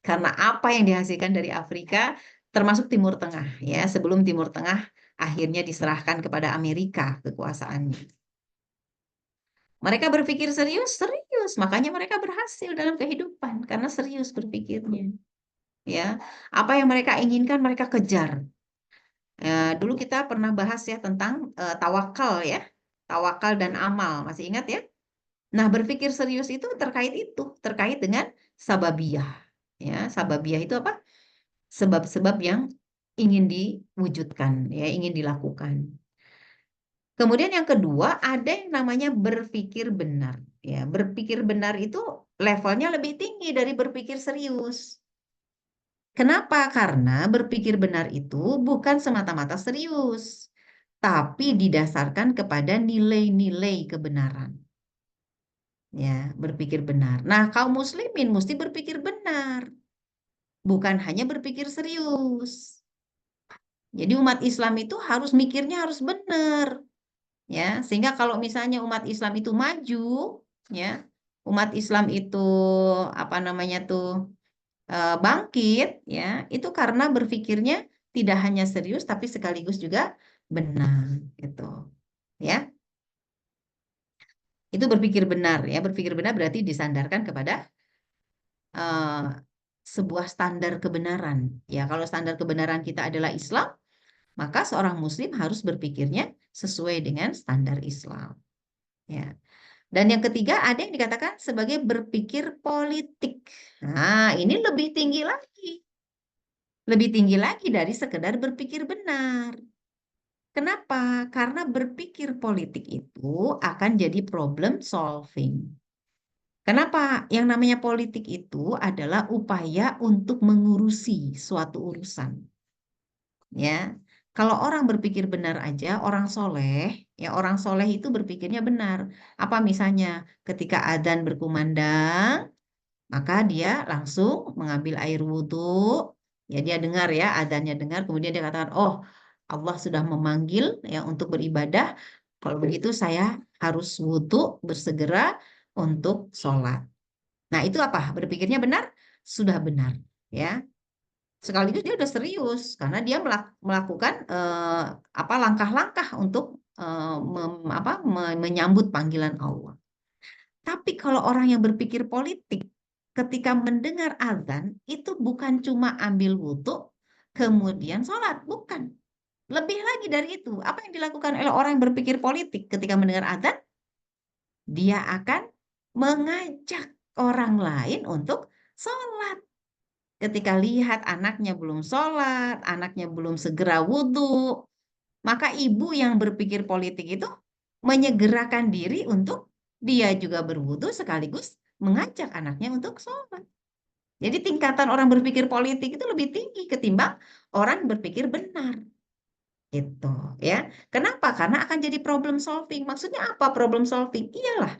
Karena apa yang dihasilkan dari Afrika, termasuk Timur Tengah, ya. Sebelum Timur Tengah akhirnya diserahkan kepada Amerika kekuasaannya. Mereka berpikir serius, serius. Makanya mereka berhasil dalam kehidupan karena serius berpikirnya. Ya, apa yang mereka inginkan mereka kejar. Dulu kita pernah bahas ya tentang tawakal ya, tawakal dan amal. Masih ingat ya? Nah, berpikir serius itu, terkait dengan sababiyah. Ya, sababiyah itu apa? Sebab-sebab yang ingin diwujudkan, ya, ingin dilakukan. Kemudian yang kedua ada yang namanya berpikir benar. Ya, berpikir benar itu levelnya lebih tinggi dari berpikir serius. Kenapa? Karena berpikir benar itu bukan semata-mata serius, tapi didasarkan kepada nilai-nilai kebenaran. Ya, berpikir benar. Nah, kaum muslimin mesti berpikir benar, bukan hanya berpikir serius. Jadi umat Islam itu harus mikirnya harus benar. Ya, sehingga kalau misalnya umat Islam itu maju, ya, umat Islam itu apa namanya tuh bangkit, ya, itu karena berpikirnya tidak hanya serius tapi sekaligus juga benar, gitu, ya. Itu berpikir benar, ya, berpikir benar berarti disandarkan kepada eh, sebuah standar kebenaran, ya. Kalau standar kebenaran kita adalah Islam, maka seorang Muslim harus berpikirnya sesuai dengan standar Islam, ya. Dan yang ketiga ada yang dikatakan sebagai berpikir politik. Nah, ini lebih tinggi lagi. Lebih tinggi lagi dari sekedar berpikir benar. Kenapa? Karena berpikir politik itu akan jadi problem solving. Kenapa? Yang namanya politik itu adalah upaya untuk mengurusi suatu urusan. Ya, kalau orang berpikir benar aja, orang soleh itu berpikirnya benar. Apa misalnya ketika adzan berkumandang, maka dia langsung mengambil air wudhu, ya dia dengar ya, adzannya dengar, kemudian dia katakan, oh Allah sudah memanggil ya untuk beribadah, kalau begitu saya harus wudhu bersegera untuk sholat. Nah itu apa? Berpikirnya benar? Sudah benar, ya. Sekaligus dia udah serius karena dia melakukan apa langkah-langkah untuk menyambut panggilan Allah. Tapi kalau orang yang berpikir politik, ketika mendengar azan, itu bukan cuma ambil wudhu, kemudian sholat. Bukan. Lebih lagi dari itu. Apa yang dilakukan oleh orang yang berpikir politik ketika mendengar azan? Dia akan mengajak orang lain untuk sholat. Ketika lihat anaknya belum sholat, anaknya belum segera wudhu, maka ibu yang berpikir politik itu menyegerakan diri untuk dia juga berwudhu sekaligus mengajak anaknya untuk sholat. Jadi tingkatan orang berpikir politik itu lebih tinggi ketimbang orang berpikir benar. Itu ya. Kenapa? Karena akan jadi problem solving. Maksudnya apa problem solving? Iyalah,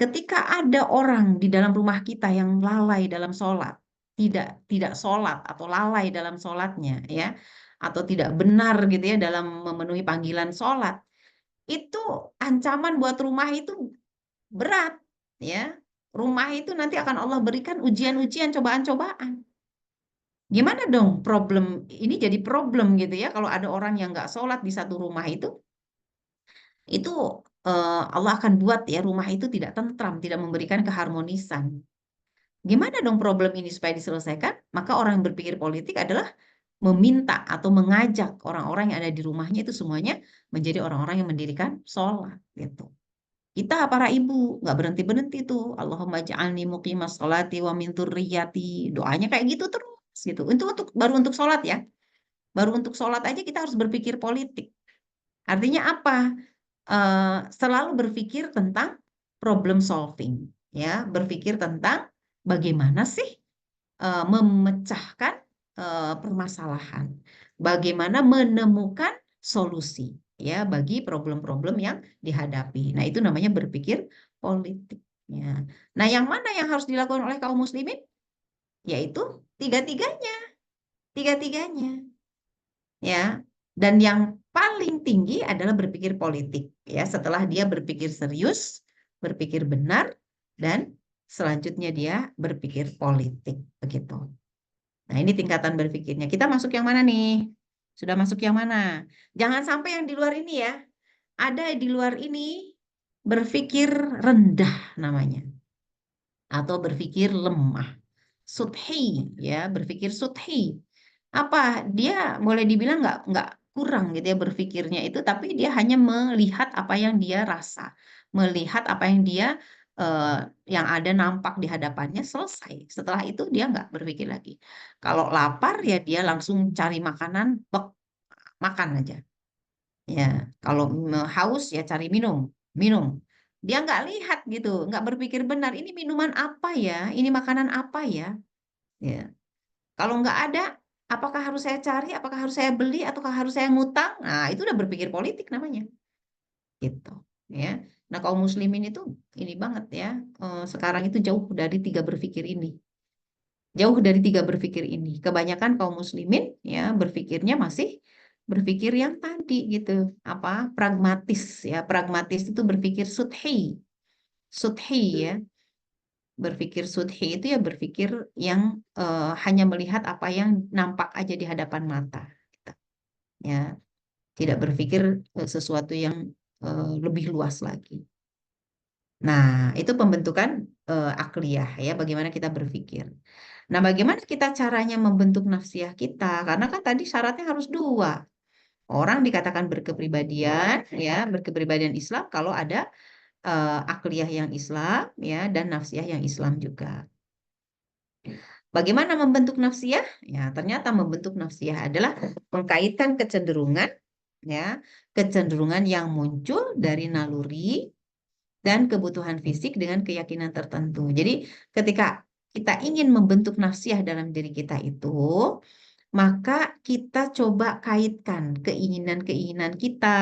ketika ada orang di dalam rumah kita yang lalai dalam sholat, tidak sholat atau lalai dalam sholatnya, ya, atau tidak benar gitu ya dalam memenuhi panggilan sholat, itu ancaman buat rumah itu berat, ya. Rumah itu nanti akan Allah berikan ujian-ujian, cobaan-cobaan. Gimana dong problem ini jadi problem gitu ya kalau ada orang yang nggak sholat di satu rumah itu Allah akan buat ya rumah itu tidak tentram, tidak memberikan keharmonisan. Gimana dong problem ini supaya diselesaikan? Maka orang yang berpikir politik adalah meminta atau mengajak orang-orang yang ada di rumahnya itu semuanya menjadi orang-orang yang mendirikan sholat gitu. Kita para ibu nggak berhenti-berhenti tuh. Allahumma ja'alni muqimas sholati wa min dzurriyyati. Doanya kayak gitu terus gitu. Untuk baru untuk sholat ya. Baru untuk sholat aja kita harus berpikir politik. Artinya apa? Selalu berpikir tentang problem solving, ya, berpikir tentang bagaimana sih memecahkan permasalahan, bagaimana menemukan solusi, ya, bagi problem-problem yang dihadapi. Nah, itu namanya berpikir politik. Ya. Nah, yang mana yang harus dilakukan oleh kaum muslimin? Yaitu tiga-tiganya, tiga-tiganya. Ya, dan yang paling tinggi adalah berpikir politik ya setelah dia berpikir serius, berpikir benar, dan selanjutnya dia berpikir politik begitu. Nah, ini tingkatan berpikirnya. Kita masuk yang mana nih? Sudah masuk yang mana? Jangan sampai yang di luar ini ya. Ada di luar ini berpikir rendah namanya atau berpikir lemah. Sudhi ya, berpikir sudhi. Apa dia boleh dibilang nggak kurang gitu ya berpikirnya itu, tapi dia hanya melihat apa yang dia rasa, melihat apa yang dia eh, yang ada nampak di hadapannya selesai. Setelah itu dia nggak berpikir lagi. Kalau lapar ya dia langsung cari makanan, bek, makan aja. Ya, kalau haus ya cari minum, minum. Dia nggak lihat gitu, nggak berpikir benar. Ini minuman apa ya? Ini makanan apa ya? Ya. Kalau nggak ada, apakah harus saya cari, apakah harus saya beli, ataukah harus saya ngutang? Nah, itu udah berpikir politik namanya. Gitu. Ya. Nah, kaum muslimin itu ini banget ya. Sekarang itu jauh dari tiga berpikir ini. Jauh dari tiga berpikir ini. Kebanyakan kaum muslimin ya berpikirnya masih berpikir yang tadi gitu. Apa? Pragmatis ya. Pragmatis itu berpikir sudhi. Sudhi ya. Berpikir sudhi itu ya berpikir yang hanya melihat apa yang nampak aja di hadapan mata gitu. Ya, tidak berpikir sesuatu yang lebih luas lagi. Nah, itu pembentukan akliyah ya, bagaimana kita berpikir. Nah, bagaimana kita caranya membentuk nafsiyah kita? Karena kan tadi syaratnya harus dua. Orang dikatakan berkepribadian ya, berkepribadian Islam kalau ada akliyah yang Islam ya dan nafsiyah yang Islam juga. Bagaimana membentuk nafsiyah? Ya, ternyata membentuk nafsiyah adalah mengkaitkan kecenderungan, ya, kecenderungan yang muncul dari naluri dan kebutuhan fisik dengan keyakinan tertentu. Jadi, ketika kita ingin membentuk nafsiyah dalam diri kita itu, maka kita coba kaitkan keinginan-keinginan kita,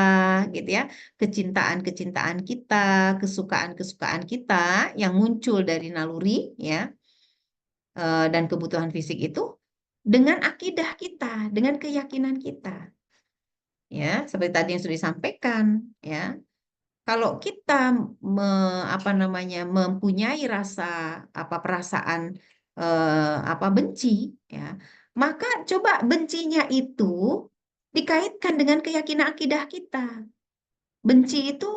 gitu ya, kecintaan-kecintaan kita, kesukaan-kesukaan kita yang muncul dari naluri, ya dan kebutuhan fisik itu dengan akidah kita, dengan keyakinan kita. Ya, seperti tadi yang sudah disampaikan, ya. Kalau kita apa namanya mempunyai rasa apa perasaan apa benci, ya, maka coba bencinya itu dikaitkan dengan keyakinan akidah kita. Benci itu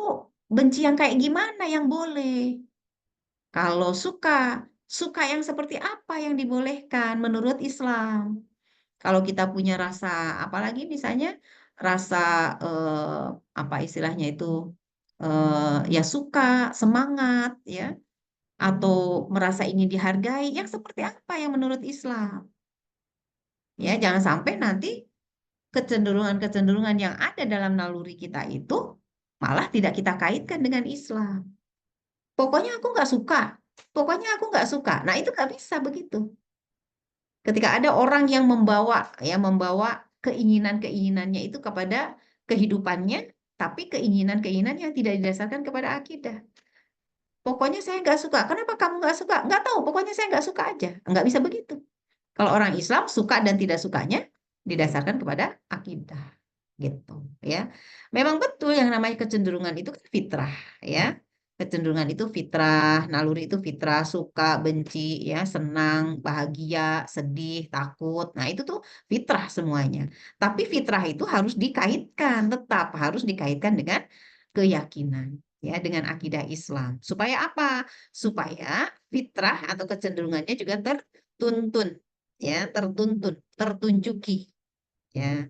benci yang kayak gimana yang boleh? Kalau suka yang seperti apa yang dibolehkan menurut Islam? Kalau kita punya rasa, apalagi misalnya rasa apa istilahnya itu, ya suka, semangat, ya, atau merasa ingin dihargai, yang seperti apa yang menurut Islam? Ya, jangan sampai nanti kecenderungan-kecenderungan yang ada dalam naluri kita itu malah tidak kita kaitkan dengan Islam. Pokoknya aku nggak suka. Pokoknya aku nggak suka. Nah, itu nggak bisa begitu. Ketika ada orang yang membawa keinginan-keinginannya itu kepada kehidupannya, tapi keinginan-keinginan yang tidak didasarkan kepada akidah. Pokoknya saya nggak suka. Kenapa kamu nggak suka? Nggak tahu. Pokoknya saya nggak suka aja. Nggak bisa begitu. Kalau orang Islam suka dan tidak sukanya didasarkan kepada akidah, gitu ya. Memang betul yang namanya kecenderungan itu kan fitrah, ya. Kecenderungan itu fitrah, naluri itu fitrah, suka, benci, ya, senang, bahagia, sedih, takut. Nah, itu tuh fitrah semuanya. Tapi fitrah itu harus dikaitkan, tetap harus dikaitkan dengan keyakinan, ya, dengan akidah Islam. Supaya apa? Supaya fitrah atau kecenderungannya juga tertuntun, ya, tertuntun, tertunjuki, ya.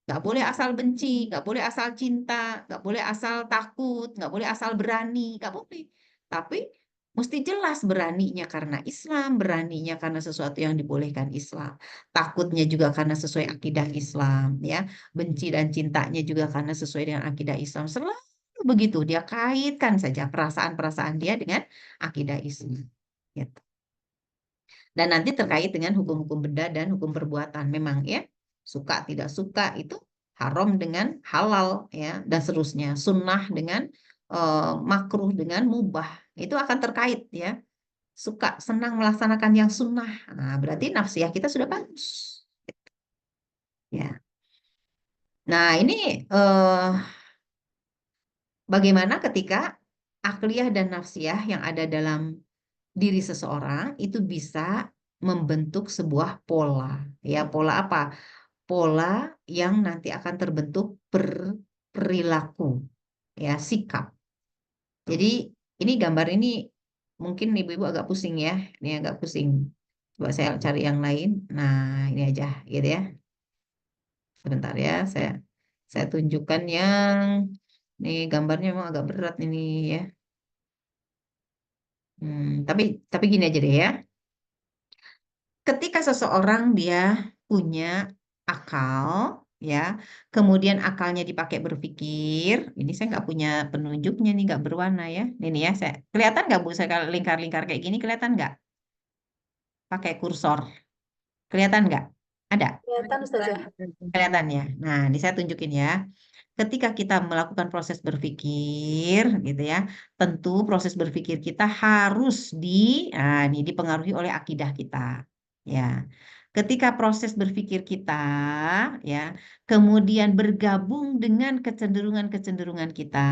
Nggak boleh asal benci, nggak boleh asal cinta, nggak boleh asal takut, nggak boleh asal berani, nggak boleh. Tapi mesti jelas beraninya karena Islam, beraninya karena sesuatu yang dibolehkan Islam. Takutnya juga karena sesuai akidah Islam, ya. Benci dan cintanya juga karena sesuai dengan akidah Islam. Selalu begitu, dia kaitkan saja perasaan-perasaan dia dengan akidah Islam. Gitu. Dan nanti terkait dengan hukum-hukum benda dan hukum perbuatan, memang ya, suka tidak suka itu haram dengan halal, ya, dan seterusnya, sunnah dengan makruh dengan mubah, itu akan terkait, ya. Suka senang melaksanakan yang sunnah, nah, berarti nafsiyah kita sudah bagus, ya. Nah, ini bagaimana ketika akliyah dan nafsiyah yang ada dalam diri seseorang itu bisa membentuk sebuah pola, ya. Pola apa? Pola yang nanti akan terbentuk perilaku, ya, sikap. Jadi ini gambar ini mungkin ibu-ibu agak pusing, ya, ini agak pusing. Coba saya cari yang lain. Nah, ini aja, gitu ya. Sebentar ya, saya tunjukkan yang ini gambarnya memang agak berat ini, ya. Tapi gini aja deh, ya. Ketika seseorang dia punya akal, ya, kemudian akalnya dipakai berpikir, ini saya nggak punya penunjuknya nih, nggak berwarna, ya. Ini ya, saya kelihatan nggak Bu, saya kalau lingkar-lingkar kayak gini kelihatan nggak? Pakai kursor, kelihatan nggak? Ada? Kelihatan Ustazah. Kelihatan ya. Nah, ini saya tunjukin ya. Ketika kita melakukan proses berpikir, gitu ya, tentu proses berpikir kita harus ini dipengaruhi oleh akidah kita, ya. Ketika proses berpikir kita, ya, kemudian bergabung dengan kecenderungan-kecenderungan kita,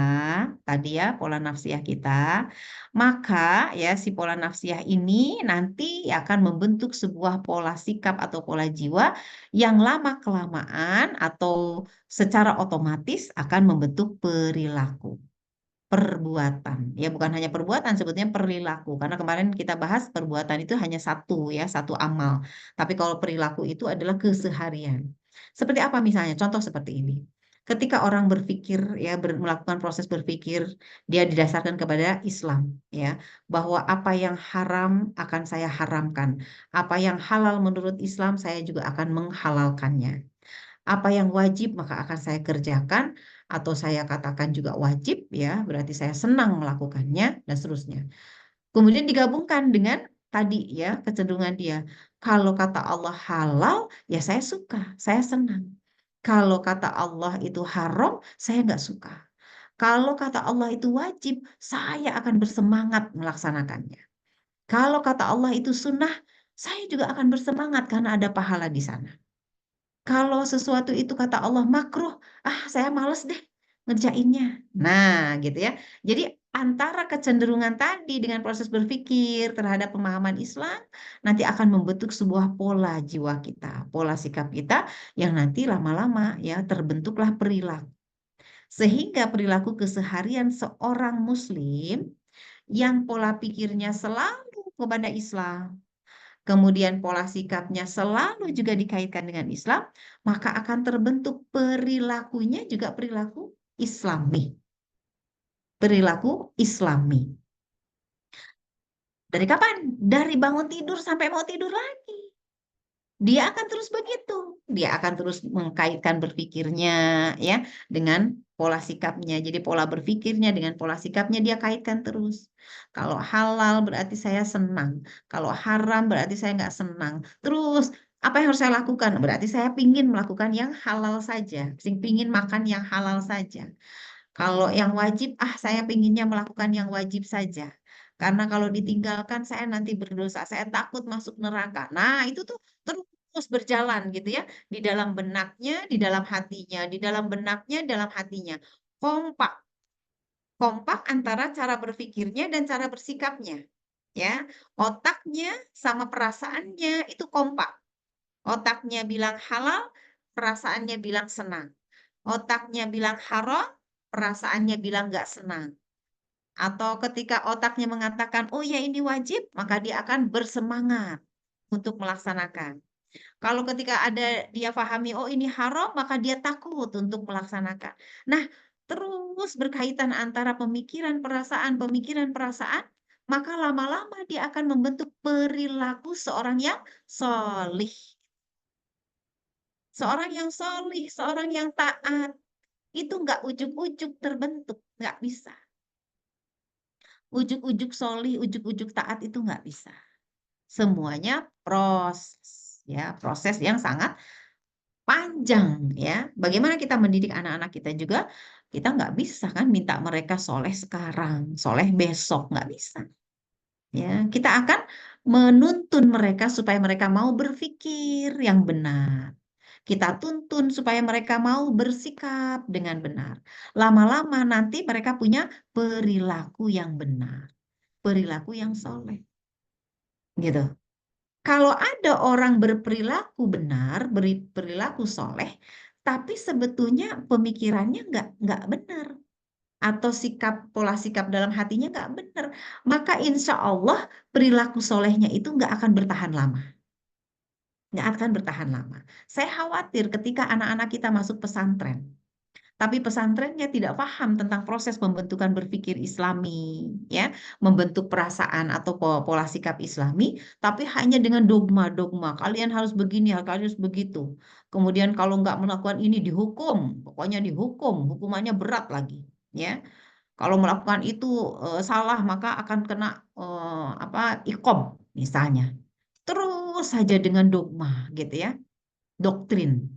tadi ya, pola nafsiyah kita, maka ya si pola nafsiyah ini nanti akan membentuk sebuah pola sikap atau pola jiwa yang lama-kelamaan atau secara otomatis akan membentuk perilaku, perbuatan. Ya, bukan hanya perbuatan, sebetulnya perilaku. Karena kemarin kita bahas perbuatan itu hanya satu, ya, satu amal. Tapi kalau perilaku itu adalah keseharian. Seperti apa misalnya? Contoh seperti ini. Ketika orang berpikir, ya, melakukan proses berpikir, dia didasarkan kepada Islam, ya, bahwa apa yang haram akan saya haramkan, apa yang halal menurut Islam saya juga akan menghalalkannya. Apa yang wajib maka akan saya kerjakan atau saya katakan juga wajib, ya, berarti saya senang melakukannya dan seterusnya. Kemudian digabungkan dengan tadi, ya, kecenderungan dia. Kalau kata Allah halal, ya saya suka, saya senang. Kalau kata Allah itu haram, saya nggak suka. Kalau kata Allah itu wajib, saya akan bersemangat melaksanakannya. Kalau kata Allah itu sunnah, saya juga akan bersemangat karena ada pahala di sana. Kalau sesuatu itu kata Allah makruh, saya males deh ngerjainnya. Nah, gitu ya. Jadi antara kecenderungan tadi dengan proses berpikir terhadap pemahaman Islam nanti akan membentuk sebuah pola jiwa kita, pola sikap kita yang nanti lama-lama, ya, terbentuklah perilaku. Sehingga perilaku keseharian seorang muslim yang pola pikirnya selalu kepada Islam, kemudian pola sikapnya selalu juga dikaitkan dengan Islam, maka akan terbentuk perilakunya juga perilaku Islami. Perilaku Islami. Dari kapan? Dari bangun tidur sampai mau tidur lagi. Dia akan terus begitu. Dia akan terus mengkaitkan berpikirnya ya dengan pola sikapnya. Jadi pola berpikirnya dengan pola sikapnya dia kaitkan terus. Kalau halal berarti saya senang. Kalau haram berarti saya nggak senang. Terus apa yang harus saya lakukan? Berarti saya pingin melakukan yang halal saja. Pingin makan yang halal saja. Kalau yang wajib, saya pinginnya melakukan yang wajib saja. Karena kalau ditinggalkan saya nanti berdosa, saya takut masuk neraka. Nah, itu tuh terus berjalan gitu ya, di dalam benaknya, di dalam hatinya, di dalam benaknya, dalam hatinya. Kompak, kompak antara cara berpikirnya dan cara bersikapnya, ya. Otaknya sama perasaannya itu kompak. Otaknya bilang halal, perasaannya bilang senang. Otaknya bilang haram, perasaannya bilang nggak senang. Atau ketika otaknya mengatakan, oh ya ini wajib, maka dia akan bersemangat untuk melaksanakan. Kalau ketika ada dia pahami, oh ini haram, maka dia takut untuk melaksanakan. Nah, terus berkaitan antara pemikiran, perasaan, maka lama-lama dia akan membentuk perilaku seorang yang solih. Seorang yang solih, seorang yang taat. Itu nggak ujuk-ujuk terbentuk, nggak bisa. Ujuk-ujuk solih, ujuk-ujuk taat itu nggak bisa. Semuanya proses, ya proses yang sangat panjang, ya. Bagaimana kita mendidik anak-anak kita juga, kita nggak bisa kan minta mereka soleh sekarang, soleh besok, nggak bisa. Ya, kita akan menuntun mereka supaya mereka mau berpikir yang benar. Kita tuntun supaya mereka mau bersikap dengan benar. Lama-lama nanti mereka punya perilaku yang benar, perilaku yang soleh. Gitu. Kalau ada orang berperilaku benar, berperilaku soleh, tapi sebetulnya pemikirannya nggak benar. Atau pola sikap dalam hatinya nggak benar. Maka insya Allah perilaku solehnya itu nggak akan bertahan lama. Nggak akan bertahan lama. Saya khawatir ketika anak-anak kita masuk pesantren, tapi pesantrennya tidak paham tentang proses pembentukan berpikir Islami, ya, membentuk perasaan atau pola sikap Islami, tapi hanya dengan dogma-dogma. Kalian harus begini, kalian harus begitu. Kemudian kalau nggak melakukan ini dihukum, pokoknya dihukum, hukumannya berat lagi, ya. Kalau melakukan itu salah maka akan kena iqab misalnya. Terus saja dengan dogma, gitu ya, doktrin.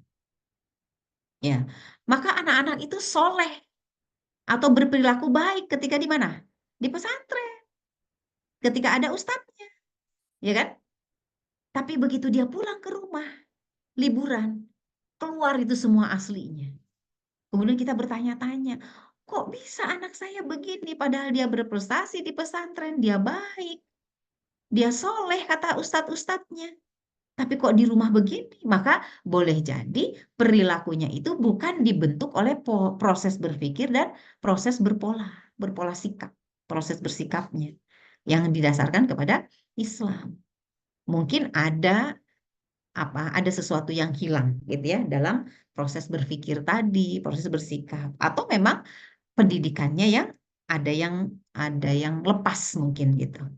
Ya, maka anak-anak itu soleh atau berperilaku baik ketika di mana? Di pesantren, ketika ada ustadznya, ya kan? Tapi begitu dia pulang ke rumah, liburan, keluar itu semua aslinya. Kemudian kita bertanya-tanya, kok bisa anak saya begini padahal dia berprestasi di pesantren, dia baik, dia soleh kata ustadz-ustadznya. Tapi kok di rumah begini? Maka boleh jadi perilakunya itu bukan dibentuk oleh proses berpikir dan proses berpola sikap, proses bersikapnya yang didasarkan kepada Islam. Mungkin ada sesuatu yang hilang gitu ya dalam proses berpikir tadi, proses bersikap, atau memang pendidikannya yang ada yang lepas mungkin gitu.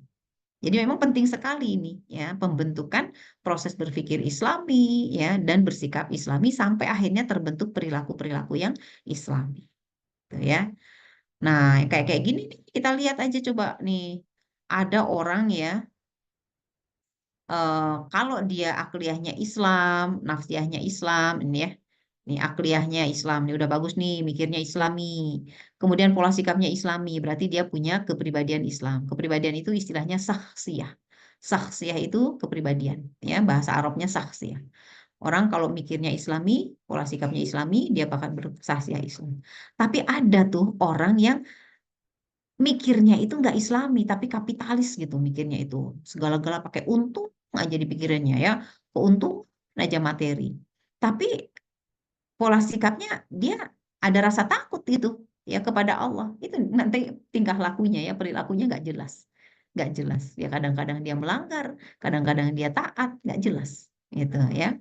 Jadi memang penting sekali ini ya pembentukan proses berpikir Islami ya dan bersikap Islami sampai akhirnya terbentuk perilaku-perilaku yang Islami, gitu ya. Nah, kayak gini nih, kita lihat aja coba nih. Ada orang ya kalau dia akliyahnya Islam, nafsiyahnya Islam ini ya. Nih akliyahnya Islam, nih udah bagus nih mikirnya Islami. Kemudian pola sikapnya Islami, berarti dia punya kepribadian Islam. Kepribadian itu istilahnya sakhsiyah. Sakhsiyah itu kepribadian, ya bahasa Arabnya sakhsiyah. Orang kalau mikirnya Islami, pola sikapnya Islami, dia bakal bersakhsiyah Islam. Tapi ada tuh orang yang mikirnya itu nggak Islami, tapi kapitalis gitu mikirnya itu. Segala-gala pakai untung aja di pikirannya ya. Keuntungan aja materi. Tapi pola sikapnya dia ada rasa takut gitu. ya kepada Allah. Itu nanti tingkah lakunya ya, perilakunya nggak jelas. Nggak jelas. Ya kadang-kadang dia melanggar, kadang-kadang dia taat, nggak jelas. Gitu ya.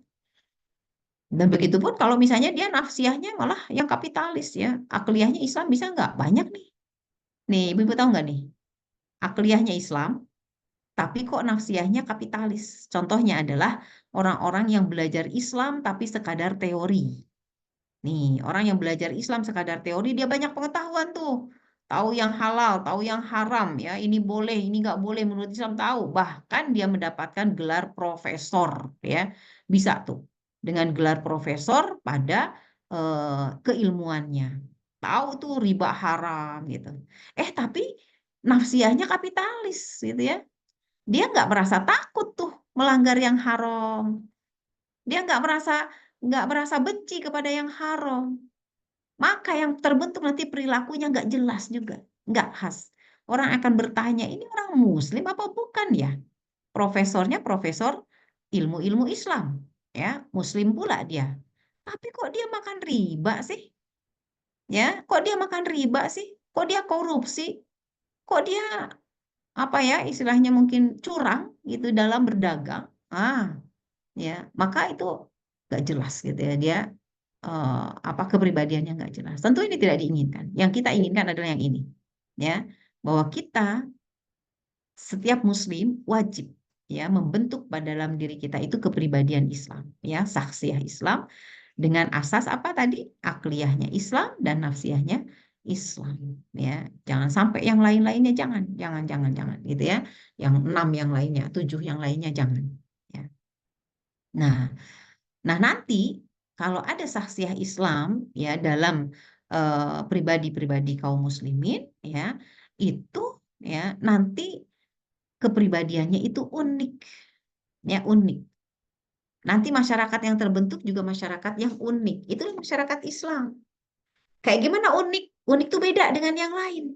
Dan begitu pun kalau misalnya dia nafsiyahnya malah yang kapitalis ya. Akliyahnya Islam bisa nggak? Banyak nih. Nih, Ibu tahu nggak nih? Akliyahnya Islam, tapi kok nafsiyahnya kapitalis. Contohnya adalah orang-orang yang belajar Islam tapi sekadar teori. Nih, orang yang belajar Islam sekadar teori, dia banyak pengetahuan tuh. Tahu yang halal, tahu yang haram, ya. Ini boleh, ini nggak boleh menurut Islam tahu. Bahkan dia mendapatkan gelar profesor, ya. Bisa tuh dengan gelar profesor pada keilmuannya. Tahu tuh riba haram gitu. Tapi nafsiyahnya kapitalis gitu ya. Dia nggak merasa takut tuh melanggar yang haram. Dia nggak merasa benci kepada yang haram. Maka yang terbentuk nanti perilakunya nggak jelas juga, nggak khas. Orang akan bertanya, ini orang Muslim apa bukan ya? Profesornya profesor ilmu-ilmu Islam, ya Muslim pula dia. Tapi kok dia makan riba sih? Ya, kok dia makan riba sih? Kok dia korupsi? Kok dia apa ya istilahnya mungkin curang gitu dalam berdagang? Ya, maka itu nggak jelas gitu ya dia apa kepribadiannya nggak jelas. Tentu ini tidak diinginkan. Yang kita inginkan adalah yang ini, ya, bahwa kita setiap Muslim wajib ya membentuk pada dalam diri kita itu kepribadian Islam, ya, saksiyah Islam dengan asas apa tadi? Akliyahnya Islam dan nafsiyahnya Islam, ya. Jangan sampai yang lain-lainnya jangan, jangan, gitu ya. Yang 6 yang lainnya, 7 yang lainnya jangan, ya. Nah, nanti kalau ada saksiyah Islam ya dalam pribadi-pribadi kaum muslimin ya itu ya nanti kepribadiannya itu unik ya unik. Nanti masyarakat yang terbentuk juga masyarakat yang unik. Itu masyarakat Islam. Kayak gimana unik? Unik tuh beda dengan yang lain.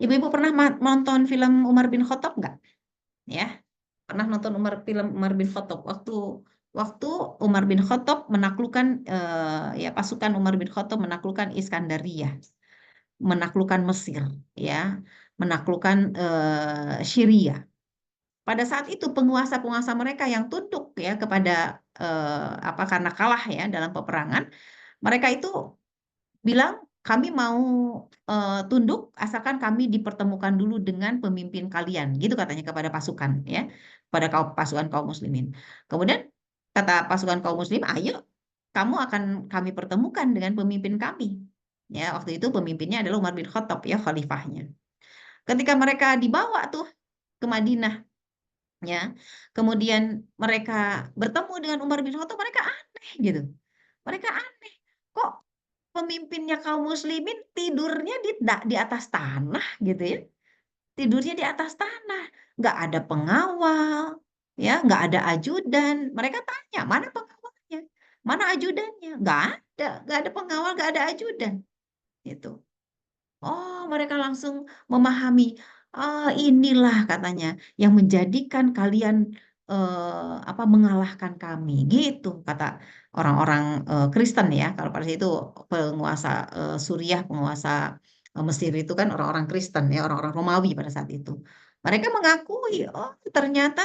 Ibu-ibu pernah nonton film Umar bin Khattab nggak? Ya, pernah nonton film Umar bin Khattab waktu waktu Umar bin Khattab menaklukkan ya pasukan Umar bin Khattab menaklukkan Iskandaria, menaklukkan Mesir, ya, menaklukkan Syria. Pada saat itu penguasa-penguasa mereka yang tunduk ya kepada apa karena kalah ya dalam peperangan, mereka itu bilang kami mau tunduk asalkan kami dipertemukan dulu dengan pemimpin kalian, gitu katanya kepada pasukan ya, pada pasukan kaum muslimin. Kemudian kata pasukan kaum muslim, ayo kamu akan kami pertemukan dengan pemimpin kami. Ya, waktu itu pemimpinnya adalah Umar bin Khattab ya, khalifahnya. Ketika mereka dibawa tuh ke Madinah ya, kemudian mereka bertemu dengan Umar bin Khattab, mereka aneh gitu. Mereka aneh. Kok pemimpinnya kaum muslimin tidurnya di atas tanah gitu ya, tidurnya di atas tanah, nggak ada pengawal ya, nggak ada ajudan. Mereka tanya mana pengawalnya, mana ajudannya, nggak ada pengawal, nggak ada ajudan gitu. Oh, mereka langsung memahami, inilah katanya yang menjadikan kalian apa mengalahkan kami, gitu kata orang-orang Kristen ya. Kalau pada saat itu penguasa Suriah, penguasa Mesir itu kan orang-orang Kristen ya, orang-orang Romawi pada saat itu. Mereka mengakui, oh ternyata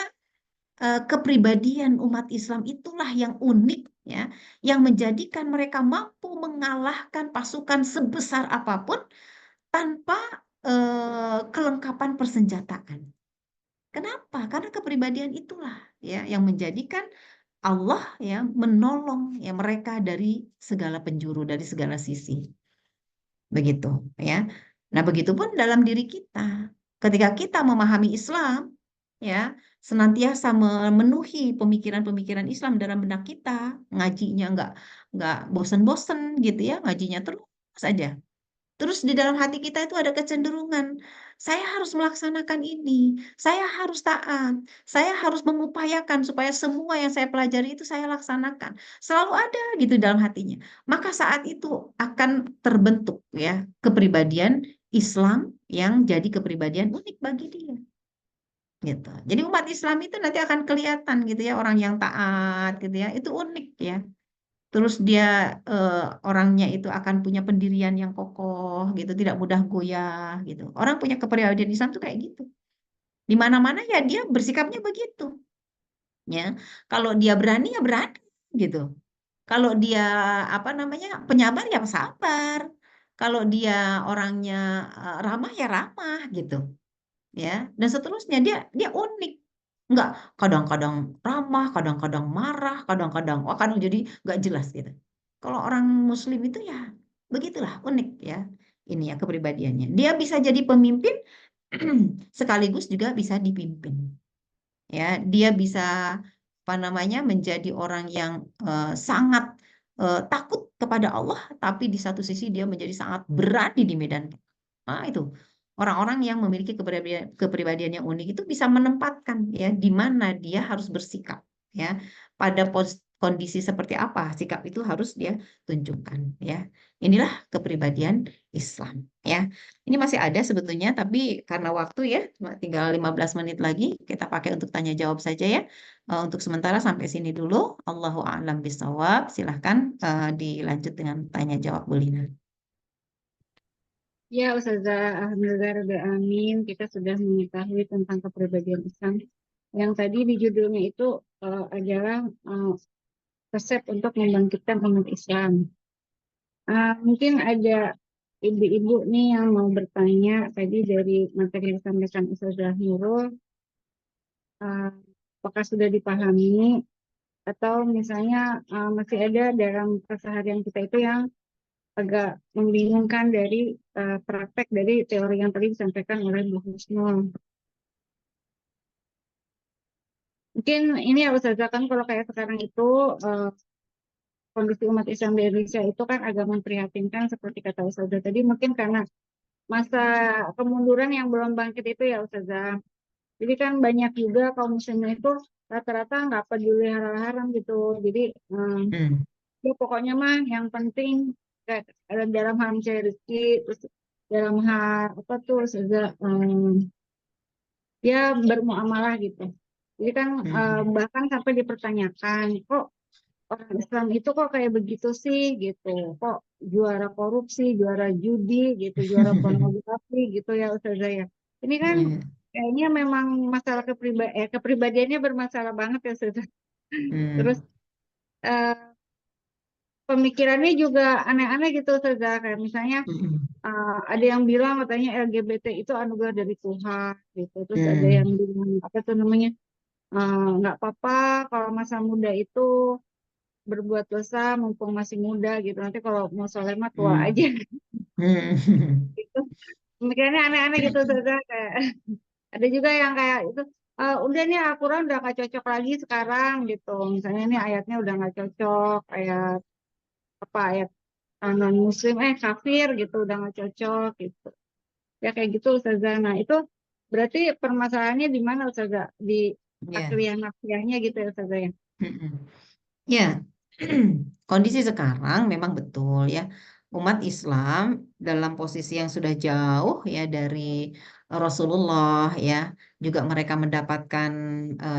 kepribadian umat Islam itulah yang unik ya, yang menjadikan mereka mampu mengalahkan pasukan sebesar apapun tanpa kelengkapan persenjataan. Kenapa? Karena kepribadian itulah ya yang menjadikan Allah ya menolong ya mereka dari segala penjuru, dari segala sisi. Begitu ya. Nah, begitupun dalam diri kita. Ketika kita memahami Islam ya, senantiasa memenuhi pemikiran-pemikiran Islam dalam benak kita, ngajinya nggak bosen-bosen gitu ya, ngajinya terus saja. Terus di dalam hati kita itu ada kecenderungan, saya harus melaksanakan ini, saya harus taat, saya harus mengupayakan supaya semua yang saya pelajari itu saya laksanakan. Selalu ada gitu dalam hatinya. Maka saat itu akan terbentuk ya kepribadian Islam yang jadi kepribadian unik bagi dia. Gitu. Jadi umat Islam itu nanti akan kelihatan gitu ya orang yang taat gitu ya, itu unik ya. terus dia orangnya itu akan punya pendirian yang kokoh gitu, tidak mudah goyah gitu. Orang punya kepribadian Islam tuh kayak gitu. Di mana-mana ya dia bersikapnya begitu, ya. Kalau dia berani ya berani gitu. Kalau dia apa namanya penyabar ya sabar. Kalau dia orangnya ramah ya ramah gitu, ya. Dan seterusnya dia dia unik. Nggak kadang-kadang ramah, kadang-kadang marah, kadang-kadang wah kadang jadi nggak jelas gitu. Kalau orang Muslim itu ya begitulah unik ya ini ya kepribadiannya. Dia bisa jadi pemimpin sekaligus juga bisa dipimpin. Ya, dia bisa apa namanya menjadi orang yang sangat takut kepada Allah, tapi di satu sisi dia menjadi sangat berani di medan perang. Nah, itu orang-orang yang memiliki kepribadian yang unik itu bisa menempatkan ya di mana dia harus bersikap ya pada kondisi seperti apa sikap itu harus dia tunjukkan ya. Inilah kepribadian Islam ya. Ini masih ada sebetulnya, tapi karena waktu ya, cuma tinggal 15 menit lagi, kita pakai untuk tanya jawab saja ya. Untuk sementara sampai sini dulu. Allahu a'lam bishawab. Silahkan dilanjut dengan tanya jawab Bu Lina. Ya, Ustazah, Alhamdulillah Rabbil Alamin, kita sudah mengetahui tentang kepribadian Islam. Yang tadi di judulnya itu adalah resep untuk membangkitkan umat Islam. Mungkin ada ibu-ibu nih yang mau bertanya tadi dari materi yang disampaikan Ustazah Nurul, apakah sudah dipahami atau misalnya masih ada dalam keseharian kita itu yang agak membingungkan dari praktek dari teori yang tadi disampaikan oleh Bu Husnul. Mungkin ini ya Ustazah, kan kalau kayak sekarang itu kondisi umat Islam di Indonesia itu kan agak memprihatinkan seperti kata Ustazah tadi, mungkin karena masa kemunduran yang belum bangkit itu ya Ustazah. Jadi kan banyak juga kaum muslimin itu rata-rata nggak peduli hal haram gitu. Jadi Hmm. ya pokoknya mah yang penting kayak dalam hal mencari rezeki, terus dalam hal apa tuh Ustazah, ya bermuamalah gitu. Jadi kan Hmm. bahkan sampai dipertanyakan, kok orang Islam itu kok kayak begitu sih gitu, kok juara korupsi, juara judi gitu, juara pornografi gitu ya Ustazah ya. Ini kan Iya. kayaknya memang masalah kepribadiannya bermasalah banget ya Ustazah. Terus Hmm. eh, pemikirannya juga aneh-aneh gitu Ustazah, kayak misalnya Hmm. ada yang bilang katanya LGBT itu anugerah dari Tuhan gitu. Terus ada yang Hmm. bilang apa tuh namanya, nggak apa-apa kalau masa muda itu berbuat dosa mumpung masih muda gitu. Nanti kalau mau soleh mah tua aja Hmm. Hmm. gitu. Pemikirannya aneh-aneh gitu saudara. Kayak ada juga yang kayak itu, udah nih Al-Quran udah gak cocok lagi sekarang gitu. Misalnya ini ayatnya udah gak cocok, ayat apa ayat non muslim kafir gitu udah gak cocok gitu. Ya kayak gitu Ustazah. Nah itu berarti permasalahannya di mana Ustazah? Di Ya. akliyah nafsiyahnya gitu ya Ustazah ya. Hmm. Ya, kondisi sekarang memang betul ya. Umat Islam dalam posisi yang sudah jauh ya dari Rasulullah ya, juga mereka mendapatkan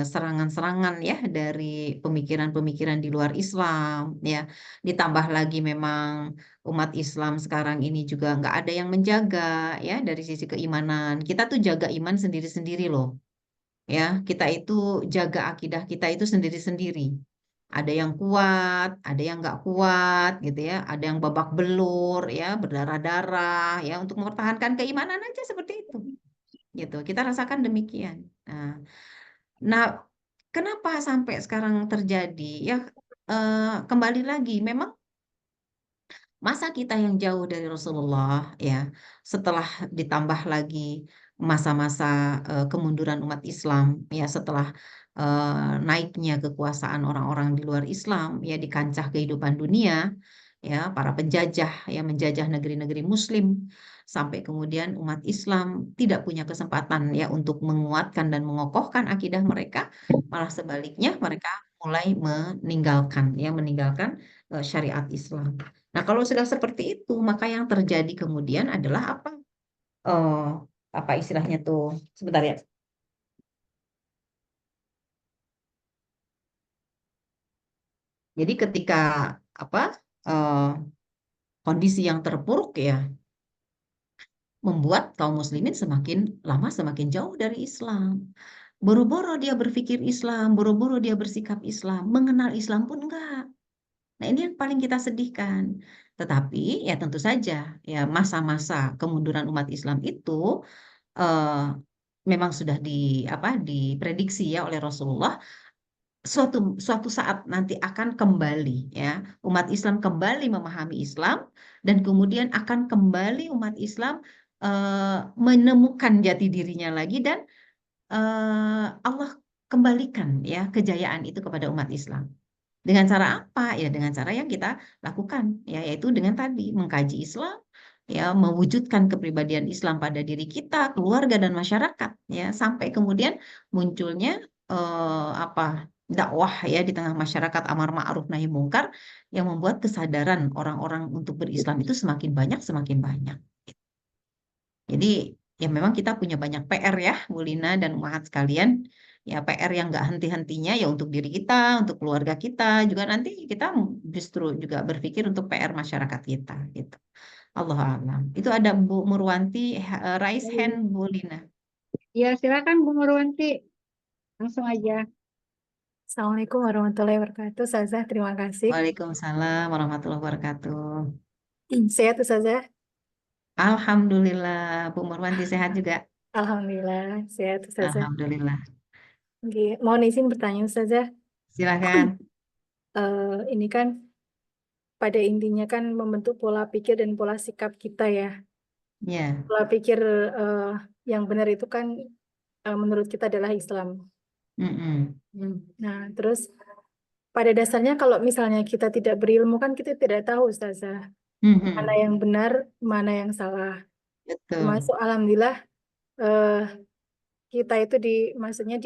serangan-serangan ya dari pemikiran-pemikiran di luar Islam ya. Ditambah lagi memang umat Islam sekarang ini juga nggak ada yang menjaga ya dari sisi keimanan. Kita tuh jaga iman sendiri-sendiri loh ya. Kita itu jaga akidah kita itu sendiri-sendiri. Ada yang kuat, ada yang nggak kuat gitu ya, ada yang babak belur ya, berdarah-darah ya untuk mempertahankan keimanan aja seperti itu. Gitu. Kita rasakan demikian. Nah, nah, kenapa sampai sekarang terjadi? Ya kembali lagi memang masa kita yang jauh dari Rasulullah ya, setelah ditambah lagi masa-masa kemunduran umat Islam ya setelah naiknya kekuasaan orang-orang di luar Islam ya di kancah kehidupan dunia ya para penjajah yang menjajah negeri-negeri Muslim sampai kemudian umat Islam tidak punya kesempatan ya untuk menguatkan dan mengokohkan akidah mereka, malah sebaliknya mereka mulai meninggalkan syariat Islam. Nah, kalau sudah seperti itu, maka yang terjadi kemudian adalah apa? Oh, apa istilahnya tuh? Sebentar ya. Jadi ketika kondisi yang terpuruk ya membuat kaum muslimin semakin lama semakin jauh dari Islam. Boro-boro dia berpikir Islam, boro-boro dia bersikap Islam, mengenal Islam pun enggak. Nah, ini yang paling kita sedihkan. Tetapi ya tentu saja ya masa-masa kemunduran umat Islam itu eh, memang sudah diprediksi ya oleh Rasulullah suatu saat nanti akan kembali ya umat Islam kembali memahami Islam dan kemudian akan kembali umat Islam menemukan jati dirinya lagi dan Allah kembalikan ya kejayaan itu kepada umat Islam. Dengan cara apa? Ya dengan cara yang kita lakukan ya yaitu dengan tadi mengkaji Islam ya mewujudkan kepribadian Islam pada diri kita, keluarga dan masyarakat ya sampai kemudian munculnya dakwah ya di tengah masyarakat amar ma'ruf nahi mungkar yang membuat kesadaran orang-orang untuk berislam itu semakin banyak. Jadi ya memang kita punya banyak PR ya Bu Lina dan Mahat sekalian. Ya PR yang nggak henti-hentinya ya untuk diri kita, untuk keluarga kita juga nanti kita justru juga berpikir untuk PR masyarakat kita gitu. Allah alam. Itu ada Bu Murwanti raise hand Bu Lina. Ya, silakan Bu Murwanti. Langsung aja. Assalamualaikum warahmatullahi wabarakatuh. Ustazah, terima kasih. Waalaikumsalam warahmatullahi wabarakatuh. Sehat Ustazah? Alhamdulillah, Bu Murwanti sehat juga. Alhamdulillah, sehat Ustazah. Alhamdulillah. Oke, mohon izin bertanya Ustazah. Silakan. Ini kan pada intinya kan membentuk pola pikir dan pola sikap kita ya. Ya. Pola pikir yang benar itu kan menurut kita adalah Islam. Nah, terus pada dasarnya kalau misalnya kita tidak berilmu kan kita tidak tahu Ustazah. Mana yang benar, mana yang salah. Betul. Termasuk alhamdulillah kita itu maksudnya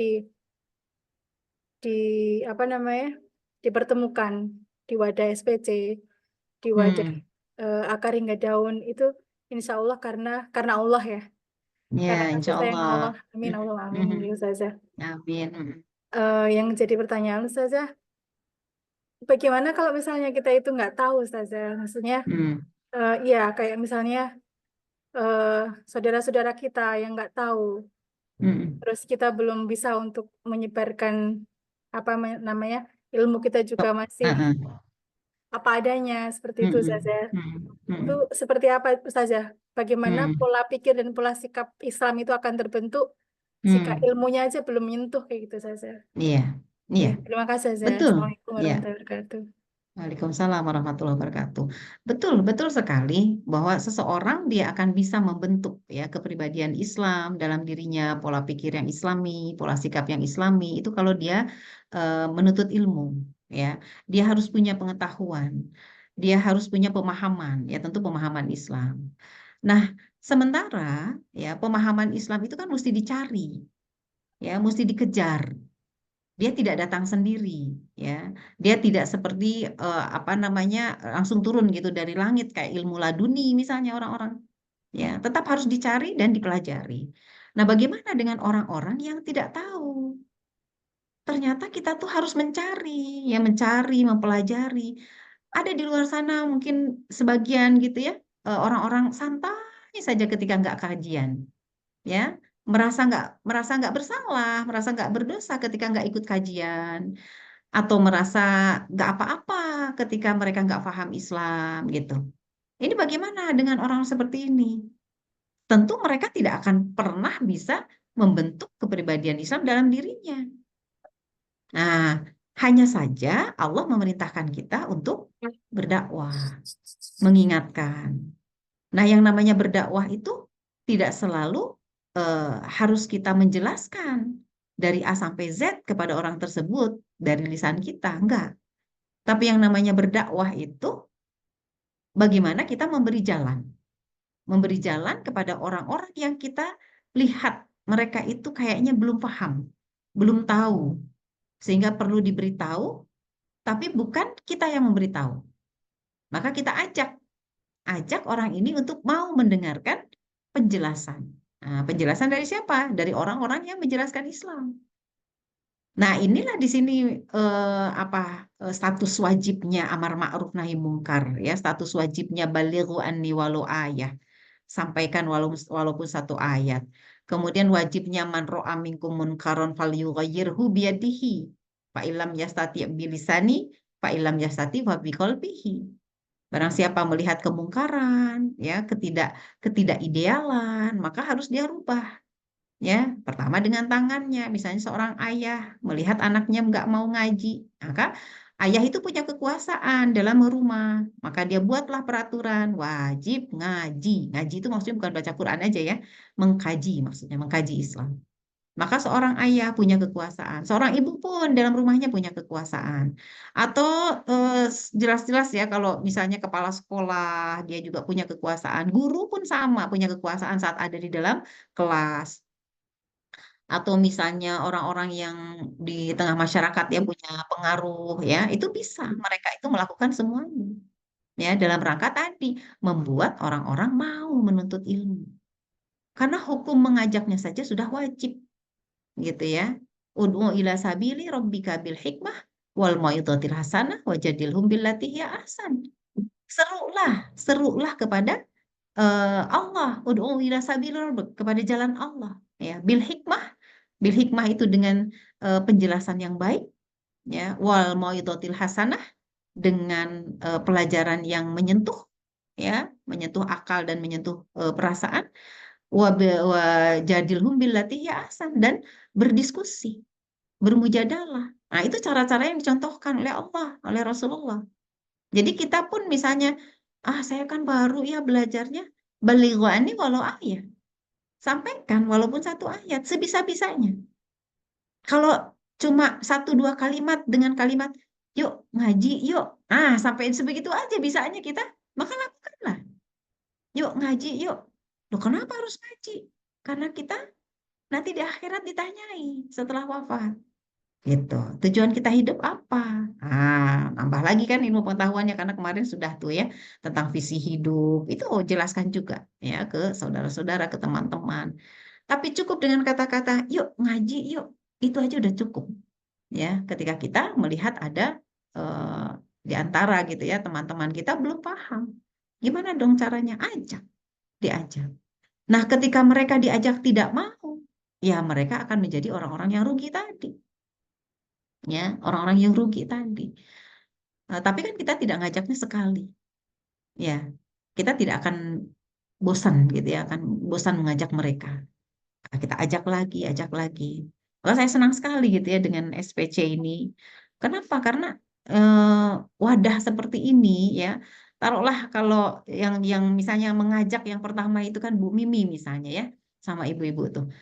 dipertemukan di wadah SPC, di wadah akar hingga daun itu insya Allah karena Allah ya. Ya, Karena insya kasih sayang Allah. Allah. Amin Allah amin ya Ustazah. Amin. Yang jadi pertanyaan Ustazah, bagaimana kalau misalnya kita itu nggak tahu Ustazah? Maksudnya ya kayak misalnya saudara-saudara kita yang nggak tahu, terus kita belum bisa untuk menyebarkan ilmu kita juga masih apa adanya seperti itu Ustazah. Itu seperti apa Ustazah? Bagaimana pola pikir dan pola sikap Islam itu akan terbentuk jika ilmunya aja belum menyentuh kayak gitu Ustazah. Iya. Iya. Terima kasih Ustazah. Betul. Assalamualaikum Iya. warahmatullahi wabarakatuh. Waalaikumsalam warahmatullahi wabarakatuh. Betul, betul sekali bahwa seseorang dia akan bisa membentuk ya kepribadian Islam dalam dirinya, pola pikir yang Islami, pola sikap yang Islami itu kalau dia menuntut ilmu ya. Dia harus punya pengetahuan. Dia harus punya pemahaman, ya tentu pemahaman Islam. Nah, sementara ya pemahaman Islam itu kan mesti dicari. Ya, mesti dikejar. Dia tidak datang sendiri ya dia tidak seperti langsung turun gitu dari langit kayak ilmu laduni misalnya orang-orang ya tetap harus dicari dan dipelajari. Nah, bagaimana dengan orang-orang yang tidak tahu? Ternyata kita tuh harus mencari mempelajari. Ada di luar sana mungkin sebagian gitu ya orang-orang santai saja ketika nggak kajian ya merasa nggak bersalah, merasa nggak berdosa ketika nggak ikut kajian, atau merasa nggak apa-apa ketika mereka nggak paham Islam gitu. Ini bagaimana dengan orang seperti ini? Tentu mereka tidak akan pernah bisa membentuk kepribadian Islam dalam dirinya. Nah, hanya saja Allah memerintahkan kita untuk berdakwah, mengingatkan. Nah, yang namanya berdakwah itu tidak selalu harus kita menjelaskan dari A sampai Z kepada orang tersebut dari lisan kita, enggak. Tapi yang namanya berdakwah itu bagaimana kita memberi jalan kepada orang-orang yang kita lihat mereka itu kayaknya belum paham, belum tahu, sehingga perlu diberitahu, tapi bukan kita yang memberitahu. Maka kita ajak orang ini untuk mau mendengarkan penjelasan. Nah, penjelasan dari siapa? Dari orang-orang yang menjelaskan Islam. Nah, inilah di sini status wajibnya amar ma'ruf nahi mungkar ya, status wajibnya balighu anni walau ayah. Sampaikan walaupun satu ayat. Kemudian wajibnya man ra'a minkum munkaron falyughayyirhu biyadihi. Fa illam yastati' bilisani, fa illam yastati' fa biqalbihi. Barang siapa melihat kemungkaran, ya, ketidakidealan, maka harus dia rubah. Ya, pertama dengan tangannya, misalnya seorang ayah melihat anaknya nggak mau ngaji, maka ayah itu punya kekuasaan dalam rumah, maka dia buatlah peraturan wajib ngaji. Ngaji itu maksudnya bukan baca Quran aja ya, mengkaji maksudnya, mengkaji Islam. Maka seorang ayah punya kekuasaan, seorang ibu pun dalam rumahnya punya kekuasaan. Atau jelas-jelas ya kalau misalnya kepala sekolah dia juga punya kekuasaan, guru pun sama punya kekuasaan saat ada di dalam kelas atau misalnya orang-orang yang di tengah masyarakat yang punya pengaruh ya, itu bisa mereka itu melakukan semuanya ya dalam rangka tadi membuat orang-orang mau menuntut ilmu. Karena hukum mengajaknya saja sudah wajib gitu ya. Ud'u ila sabili rabbika bil hikmah wal mau'izatil hasanah wajadilhum billati hiya ahsan. Serulah kepada Allah, ud'u ila sabili rabbik, kepada jalan Allah ya, bil hikmah. Bil hikmah itu dengan penjelasan yang baik, ya, wal mau'izatil hasanah dengan pelajaran yang menyentuh, ya, menyentuh akal dan menyentuh perasaan, wa jadilhum billati hiya ahsan, dan berdiskusi, bermujadalah. Nah, itu cara-cara yang dicontohkan oleh Allah, oleh Rasulullah. Jadi kita pun misalnya, saya kan baru ya belajarnya, balighu anni walau ayat. Sampaikan walaupun satu ayat, sebisa-bisanya. Kalau cuma satu dua kalimat dengan kalimat yuk ngaji yuk, sampai sebegitu aja bisanya kita, maka lakukanlah. Yuk ngaji yuk. Loh, kenapa harus ngaji? Karena kita nanti di akhirat ditanyai setelah wafat. Gitu. Tujuan kita hidup apa? Nambah lagi kan ilmu pengetahuannya karena kemarin sudah tuh ya tentang visi hidup. Itu jelaskan juga ya ke saudara-saudara, ke teman-teman. Tapi cukup dengan kata-kata yuk ngaji yuk. Itu aja udah cukup. Ya, ketika kita melihat ada di antara gitu ya teman-teman kita belum paham. Gimana dong caranya? Diajak. Nah, ketika mereka diajak tidak mau, ya mereka akan menjadi orang-orang yang rugi tadi. Ya, orang-orang yang rugi tadi. Tapi kan kita tidak ngajaknya sekali. Ya, kita tidak akan bosan gitu ya, akan bosan mengajak mereka. Kita ajak lagi, ajak lagi. Kalau saya senang sekali gitu ya dengan SPC ini. Kenapa? Karena wadah seperti ini ya. Taruhlah kalau yang misalnya mengajak yang pertama itu kan Bu Mimi misalnya ya, sama ibu-ibu tuh.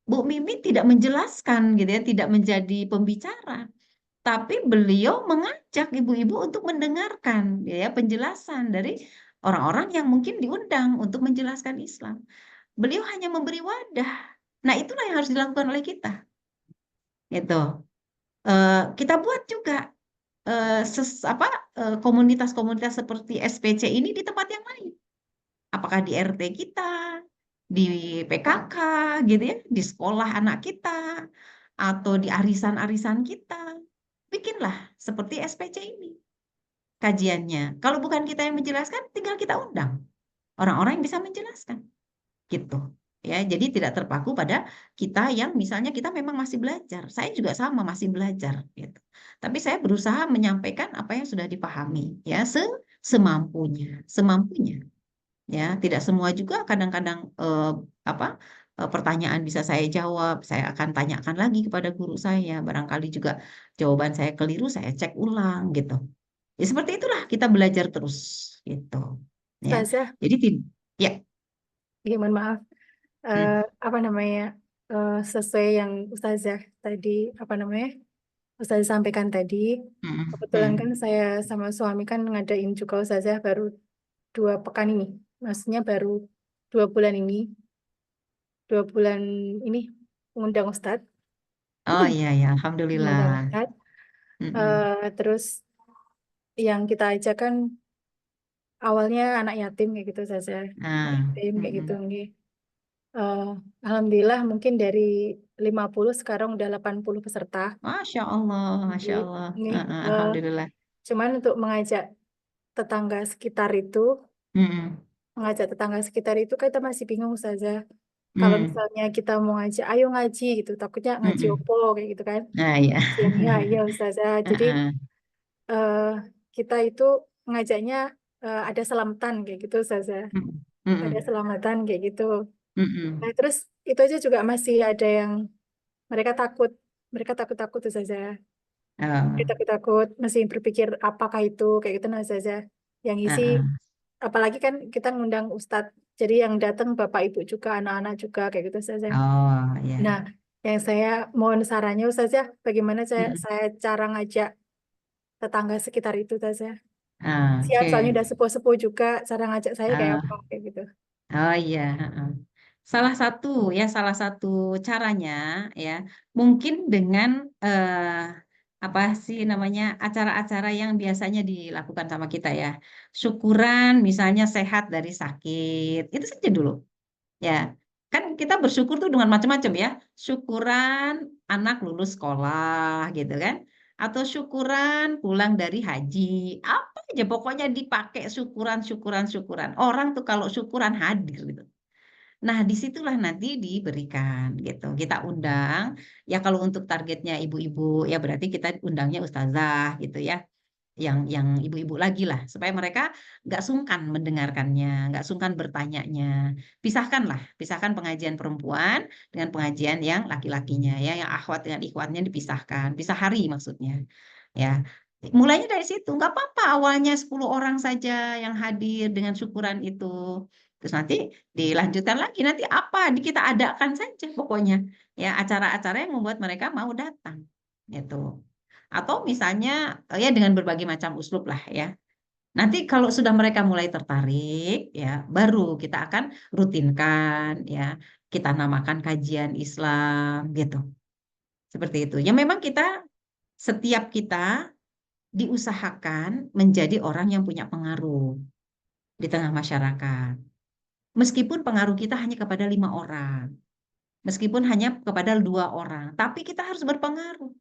Bu Mimi tidak menjelaskan gitu ya, tidak menjadi pembicara. Tapi beliau mengajak ibu-ibu untuk mendengarkan ya penjelasan dari orang-orang yang mungkin diundang untuk menjelaskan Islam. Beliau hanya memberi wadah. Nah, itulah yang harus dilakukan oleh kita. Gitu. Kita buat juga komunitas-komunitas seperti SPC ini di tempat yang lain. Apakah di RT kita, di PKK gitu ya, di sekolah anak kita, atau di arisan-arisan kita. Bikinlah seperti SPC ini kajiannya. Kalau bukan kita yang menjelaskan, tinggal kita undang orang-orang yang bisa menjelaskan. Gitu. Ya, jadi tidak terpaku pada kita yang misalnya kita memang masih belajar. Saya juga sama masih belajar gitu. Tapi saya berusaha menyampaikan apa yang sudah dipahami ya semampunya. Ya, tidak semua juga kadang-kadang pertanyaan bisa saya jawab, saya akan tanyakan lagi kepada guru saya. Barangkali juga jawaban saya keliru, saya cek ulang gitu. Ya seperti itulah kita belajar terus gitu. Ya. Ustazah, Jadi ya. mohon maaf. Apa namanya, sesuai yang Ustazah tadi, Ustazah sampaikan tadi, kebetulan kan saya sama suami kan ngadain juga Ustazah baru 2 pekan ini, maksudnya baru 2 bulan ini, 2 bulan ini mengundang Ustadz, Oh iya ya, alhamdulillah. mengundang Ustadz. Terus yang kita ajak kan awalnya anak yatim kayak gitu Ustazah, anak yatim kayak gitu nggih. Alhamdulillah mungkin dari 50 sekarang udah 80 peserta. Masya Allah, Masya Jadi Allah. ini Alhamdulillah. cuman untuk mengajak tetangga sekitar itu, Mm-mm. kita masih bingung saja. Kalau Mm. misalnya kita mau ngajak, ayo ngaji gitu, takutnya ngaji Mm-mm. opo kayak gitu kan. Nah, ya. Ya, iya Ustazah. Jadi eh, kita itu ngajaknya ada selamatan kayak gitu Ustazah. Mm-mm. Ada Mm-mm. selamatan kayak gitu. Mm-mm. Nah, terus itu aja juga masih ada yang mereka takut. Mereka takut-takut Ustazah. Mereka Oh, takut-takut, masih berpikir apakah itu kayak gitu nah Ustazah. Yang isi, apalagi kan kita ngundang Ustadz. Jadi yang datang Bapak Ibu juga, anak-anak juga kayak gitu Ustazah. oh, ya. Nah, yang saya mohon sarannya Ustazah, bagaimana Mm-mm. saya cara ngajak tetangga sekitar itu Ustazah. Siap, soalnya Oke. udah sepuh-sepuh juga, cara ngajak saya kayak apa kayak gitu. Oh iya, heeh. Salah satu caranya ya, mungkin dengan apa sih namanya acara-acara yang biasanya dilakukan sama kita ya, syukuran misalnya sehat dari sakit, itu saja dulu ya. Kan kita bersyukur tuh dengan macam-macam ya, syukuran anak lulus sekolah gitu kan, atau syukuran pulang dari haji, apa aja pokoknya dipakai syukuran, syukuran, syukuran. Orang tuh kalau syukuran hadir gitu. Nah, disitulah nanti diberikan gitu. Kita undang, ya kalau untuk targetnya ibu-ibu, ya berarti kita undangnya ustazah gitu ya, yang ibu-ibu lagi lah, supaya mereka nggak sungkan mendengarkannya, nggak sungkan bertanyanya. Pisahkan pengajian perempuan dengan pengajian yang laki-lakinya, ya, yang akhwat dengan ikhwatnya dipisahkan, pisah hari maksudnya, ya. Mulainya dari situ, nggak apa-apa awalnya 10 orang saja yang hadir dengan syukuran itu. Terus nanti dilanjutkan lagi, nanti apa kita adakan saja pokoknya, ya acara-acara yang membuat mereka mau datang, gitu. Atau misalnya ya dengan berbagai macam uslub lah ya. Nanti kalau sudah mereka mulai tertarik ya, baru kita akan rutinkan ya. Kita namakan kajian Islam gitu. Seperti itu. Ya memang setiap kita diusahakan menjadi orang yang punya pengaruh di tengah masyarakat. Meskipun pengaruh kita hanya kepada 5 orang, meskipun hanya kepada 2 orang, tapi kita harus berpengaruh.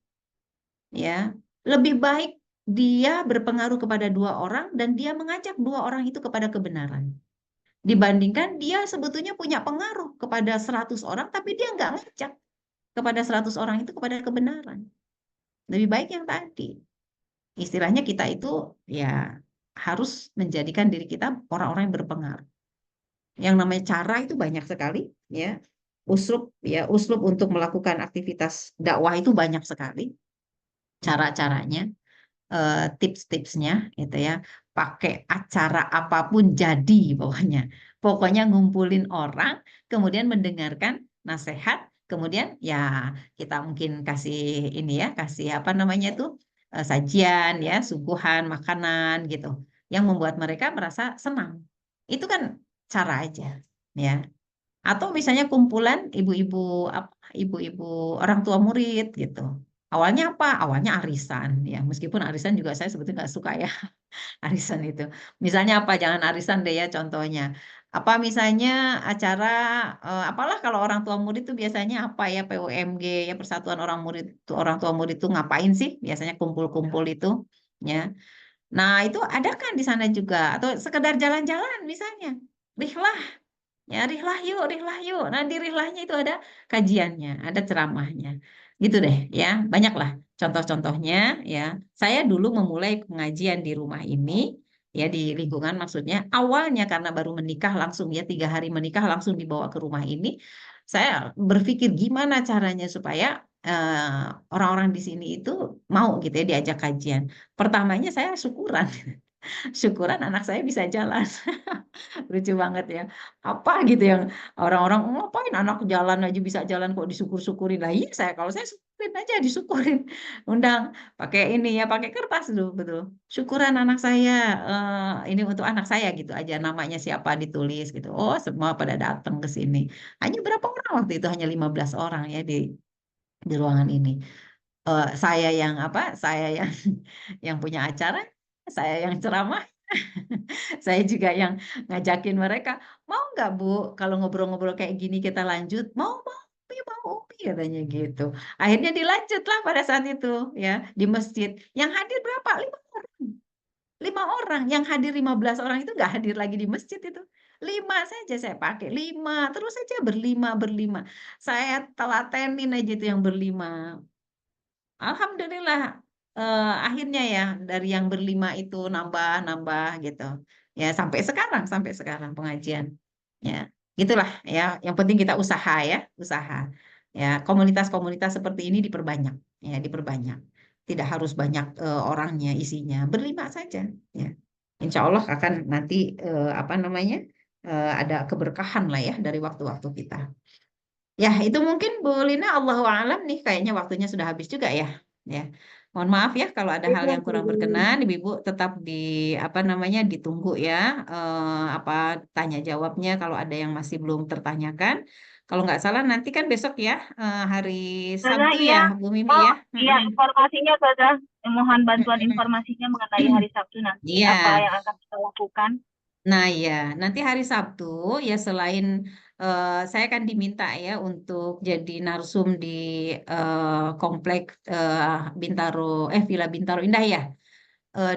Ya, lebih baik dia berpengaruh kepada 2 orang dan dia mengajak 2 orang itu kepada kebenaran, dibandingkan dia sebetulnya punya pengaruh kepada 100 orang tapi dia nggak ngajak kepada 100 orang itu kepada kebenaran. Lebih baik yang tadi, istilahnya kita itu ya harus menjadikan diri kita orang-orang yang berpengaruh. Yang namanya cara itu banyak sekali ya, uslub untuk melakukan aktivitas dakwah itu banyak sekali cara-caranya, tips-tipsnya gitu ya. Pakai acara apapun jadi pokoknya ngumpulin orang, kemudian mendengarkan nasihat, kemudian ya kita mungkin kasih ini ya, kasih apa namanya itu, sajian ya, suguhan makanan gitu yang membuat mereka merasa senang. Itu kan cara aja ya. Atau misalnya kumpulan ibu-ibu apa, ibu-ibu orang tua murid gitu. Awalnya apa? Awalnya arisan ya. Meskipun arisan juga saya sebetulnya nggak suka ya arisan itu. Misalnya apa? Jangan arisan deh ya contohnya. Apa misalnya acara apalah kalau orang tua murid itu biasanya apa ya, PUMG ya, Persatuan Orang Tua Murid itu ngapain sih? Biasanya kumpul-kumpul itu ya. Nah, itu ada kan di sana juga atau sekedar jalan-jalan misalnya. Rihlah. Ya, rihlah yuk. Nah, di rihlahnya itu ada kajiannya, ada ceramahnya. Gitu deh, ya. Banyaklah contoh-contohnya, ya. Saya dulu memulai pengajian di rumah ini, ya, di lingkungan maksudnya. Awalnya karena baru menikah langsung, ya, 3 hari menikah langsung dibawa ke rumah ini. Saya berpikir gimana caranya supaya orang-orang di sini itu mau gitu ya diajak kajian. Pertamanya saya syukuran. Syukuran anak saya bisa jalan. Lucu banget ya. Apa gitu yang orang-orang ngapain anak jalan aja bisa jalan kok disyukur-syukurin. Lah iya saya kalau saya syukurin aja disyukurin. Undang pakai ini ya, pakai kertas dulu betul. Syukuran anak saya ini untuk anak saya gitu aja namanya siapa ditulis gitu. Oh, semua pada datang ke sini. Hanya berapa orang waktu itu? Hanya 15 orang ya di ruangan ini. Saya yang apa? Saya yang yang punya acara, saya yang ceramah, Saya juga yang ngajakin mereka, mau nggak Bu, kalau ngobrol-ngobrol kayak gini kita lanjut? Mau, Umi katanya gitu. Akhirnya dilanjutlah pada saat itu ya di masjid. Yang hadir berapa? 5 orang. 5 orang. Yang hadir 15 orang itu nggak hadir lagi di masjid itu. 5 saja saya pakai. 5. Terus saja berlima. Saya telatenin aja itu yang berlima. Alhamdulillah akhirnya ya dari yang berlima itu nambah gitu ya sampai sekarang pengajian ya gitulah ya yang penting kita usaha ya komunitas-komunitas seperti ini diperbanyak tidak harus banyak orangnya isinya berlima saja ya Insya Allah akan nanti apa namanya ada keberkahan lah ya dari waktu-waktu kita. Ya, itu mungkin Bu Lina, Allahu a'lam nih, kayaknya waktunya sudah habis juga ya. Ya, mohon maaf ya kalau ada hal yang kurang berkenan, Ibu tetap di apa namanya ditunggu ya, apa tanya jawabnya kalau ada yang masih belum tertanyakan. Kalau nggak salah nanti kan besok ya, hari Sabtu ya, Bu Mimi ya. Iya, informasinya saja. Mohon bantuan informasinya mengenai hari Sabtu nanti Iya. apa yang akan kita lakukan. Nah ya, nanti hari Sabtu ya selain saya akan diminta ya untuk jadi narsum di komplek Bintaro, Villa Bintaro Indah ya,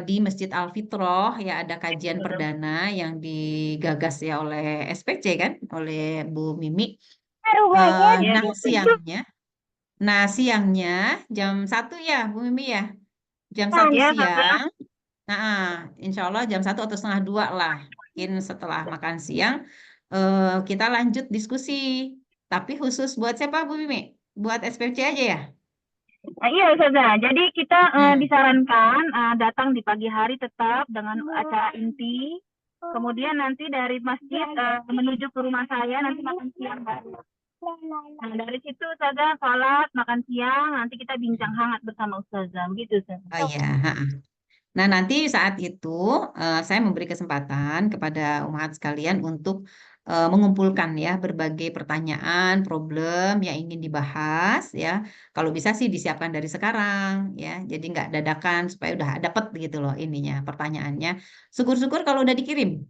di Masjid Al Fitroh ya ada kajian perdana yang digagas ya oleh SPC kan, oleh Bu Mimi. Nah siangnya jam 1 ya Bu Mimi ya, jam 1 siang. Nah, insya Allah jam 1 atau setengah 2 lah. Mungkin setelah makan siang kita lanjut diskusi. Tapi khusus buat siapa Bu Mimi? Buat SPC aja ya? Iya saja. Jadi kita disarankan datang di pagi hari tetap dengan acara inti. Kemudian nanti dari masjid menuju ke rumah saya nanti makan siang baru. Nah, dari situ saja sholat, makan siang, nanti kita bincang hangat bersama Ustazah, gitu saja. Oh iya. Nah, nanti saat itu saya memberi kesempatan kepada umat sekalian untuk mengumpulkan ya berbagai pertanyaan, problem yang ingin dibahas ya. Kalau bisa sih disiapkan dari sekarang ya. Jadi nggak dadakan supaya udah dapet gitu loh ininya pertanyaannya. Syukur-syukur kalau udah dikirim.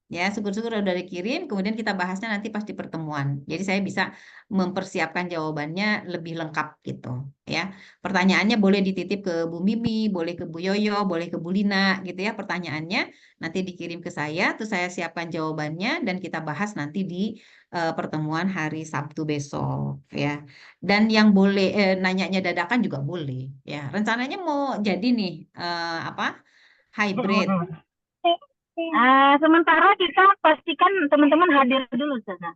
Ya, syukur-syukur udah dikirim, kemudian kita bahasnya nanti pas di pertemuan. Jadi saya bisa mempersiapkan jawabannya lebih lengkap gitu ya. Pertanyaannya boleh dititip ke Bu Mimi, boleh ke Bu Yoyo, boleh ke Bu Lina gitu ya pertanyaannya. Nanti dikirim ke saya, terus saya siapkan jawabannya dan kita bahas nanti di pertemuan hari Sabtu besok ya. Dan yang boleh nanyanya dadakan juga boleh ya. Rencananya mau jadi nih apa? Hybrid. Sementara kita pastikan teman-teman hadir dulu saja.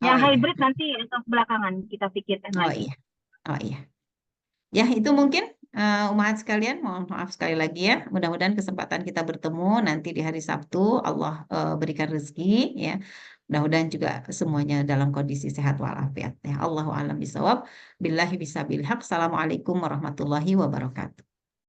Yang Oh, iya. hybrid nanti untuk belakangan kita pikirkan lagi. Oh iya. Ya, itu mungkin umat sekalian, mohon maaf sekali lagi ya. Mudah-mudahan kesempatan kita bertemu nanti di hari Sabtu, Allah berikan rezeki ya. Mudah-mudahan juga semuanya dalam kondisi sehat walafiat ya. Allahu a'lam bishawab. Billahi bisabil haq. Assalamualaikum warahmatullahi wabarakatuh.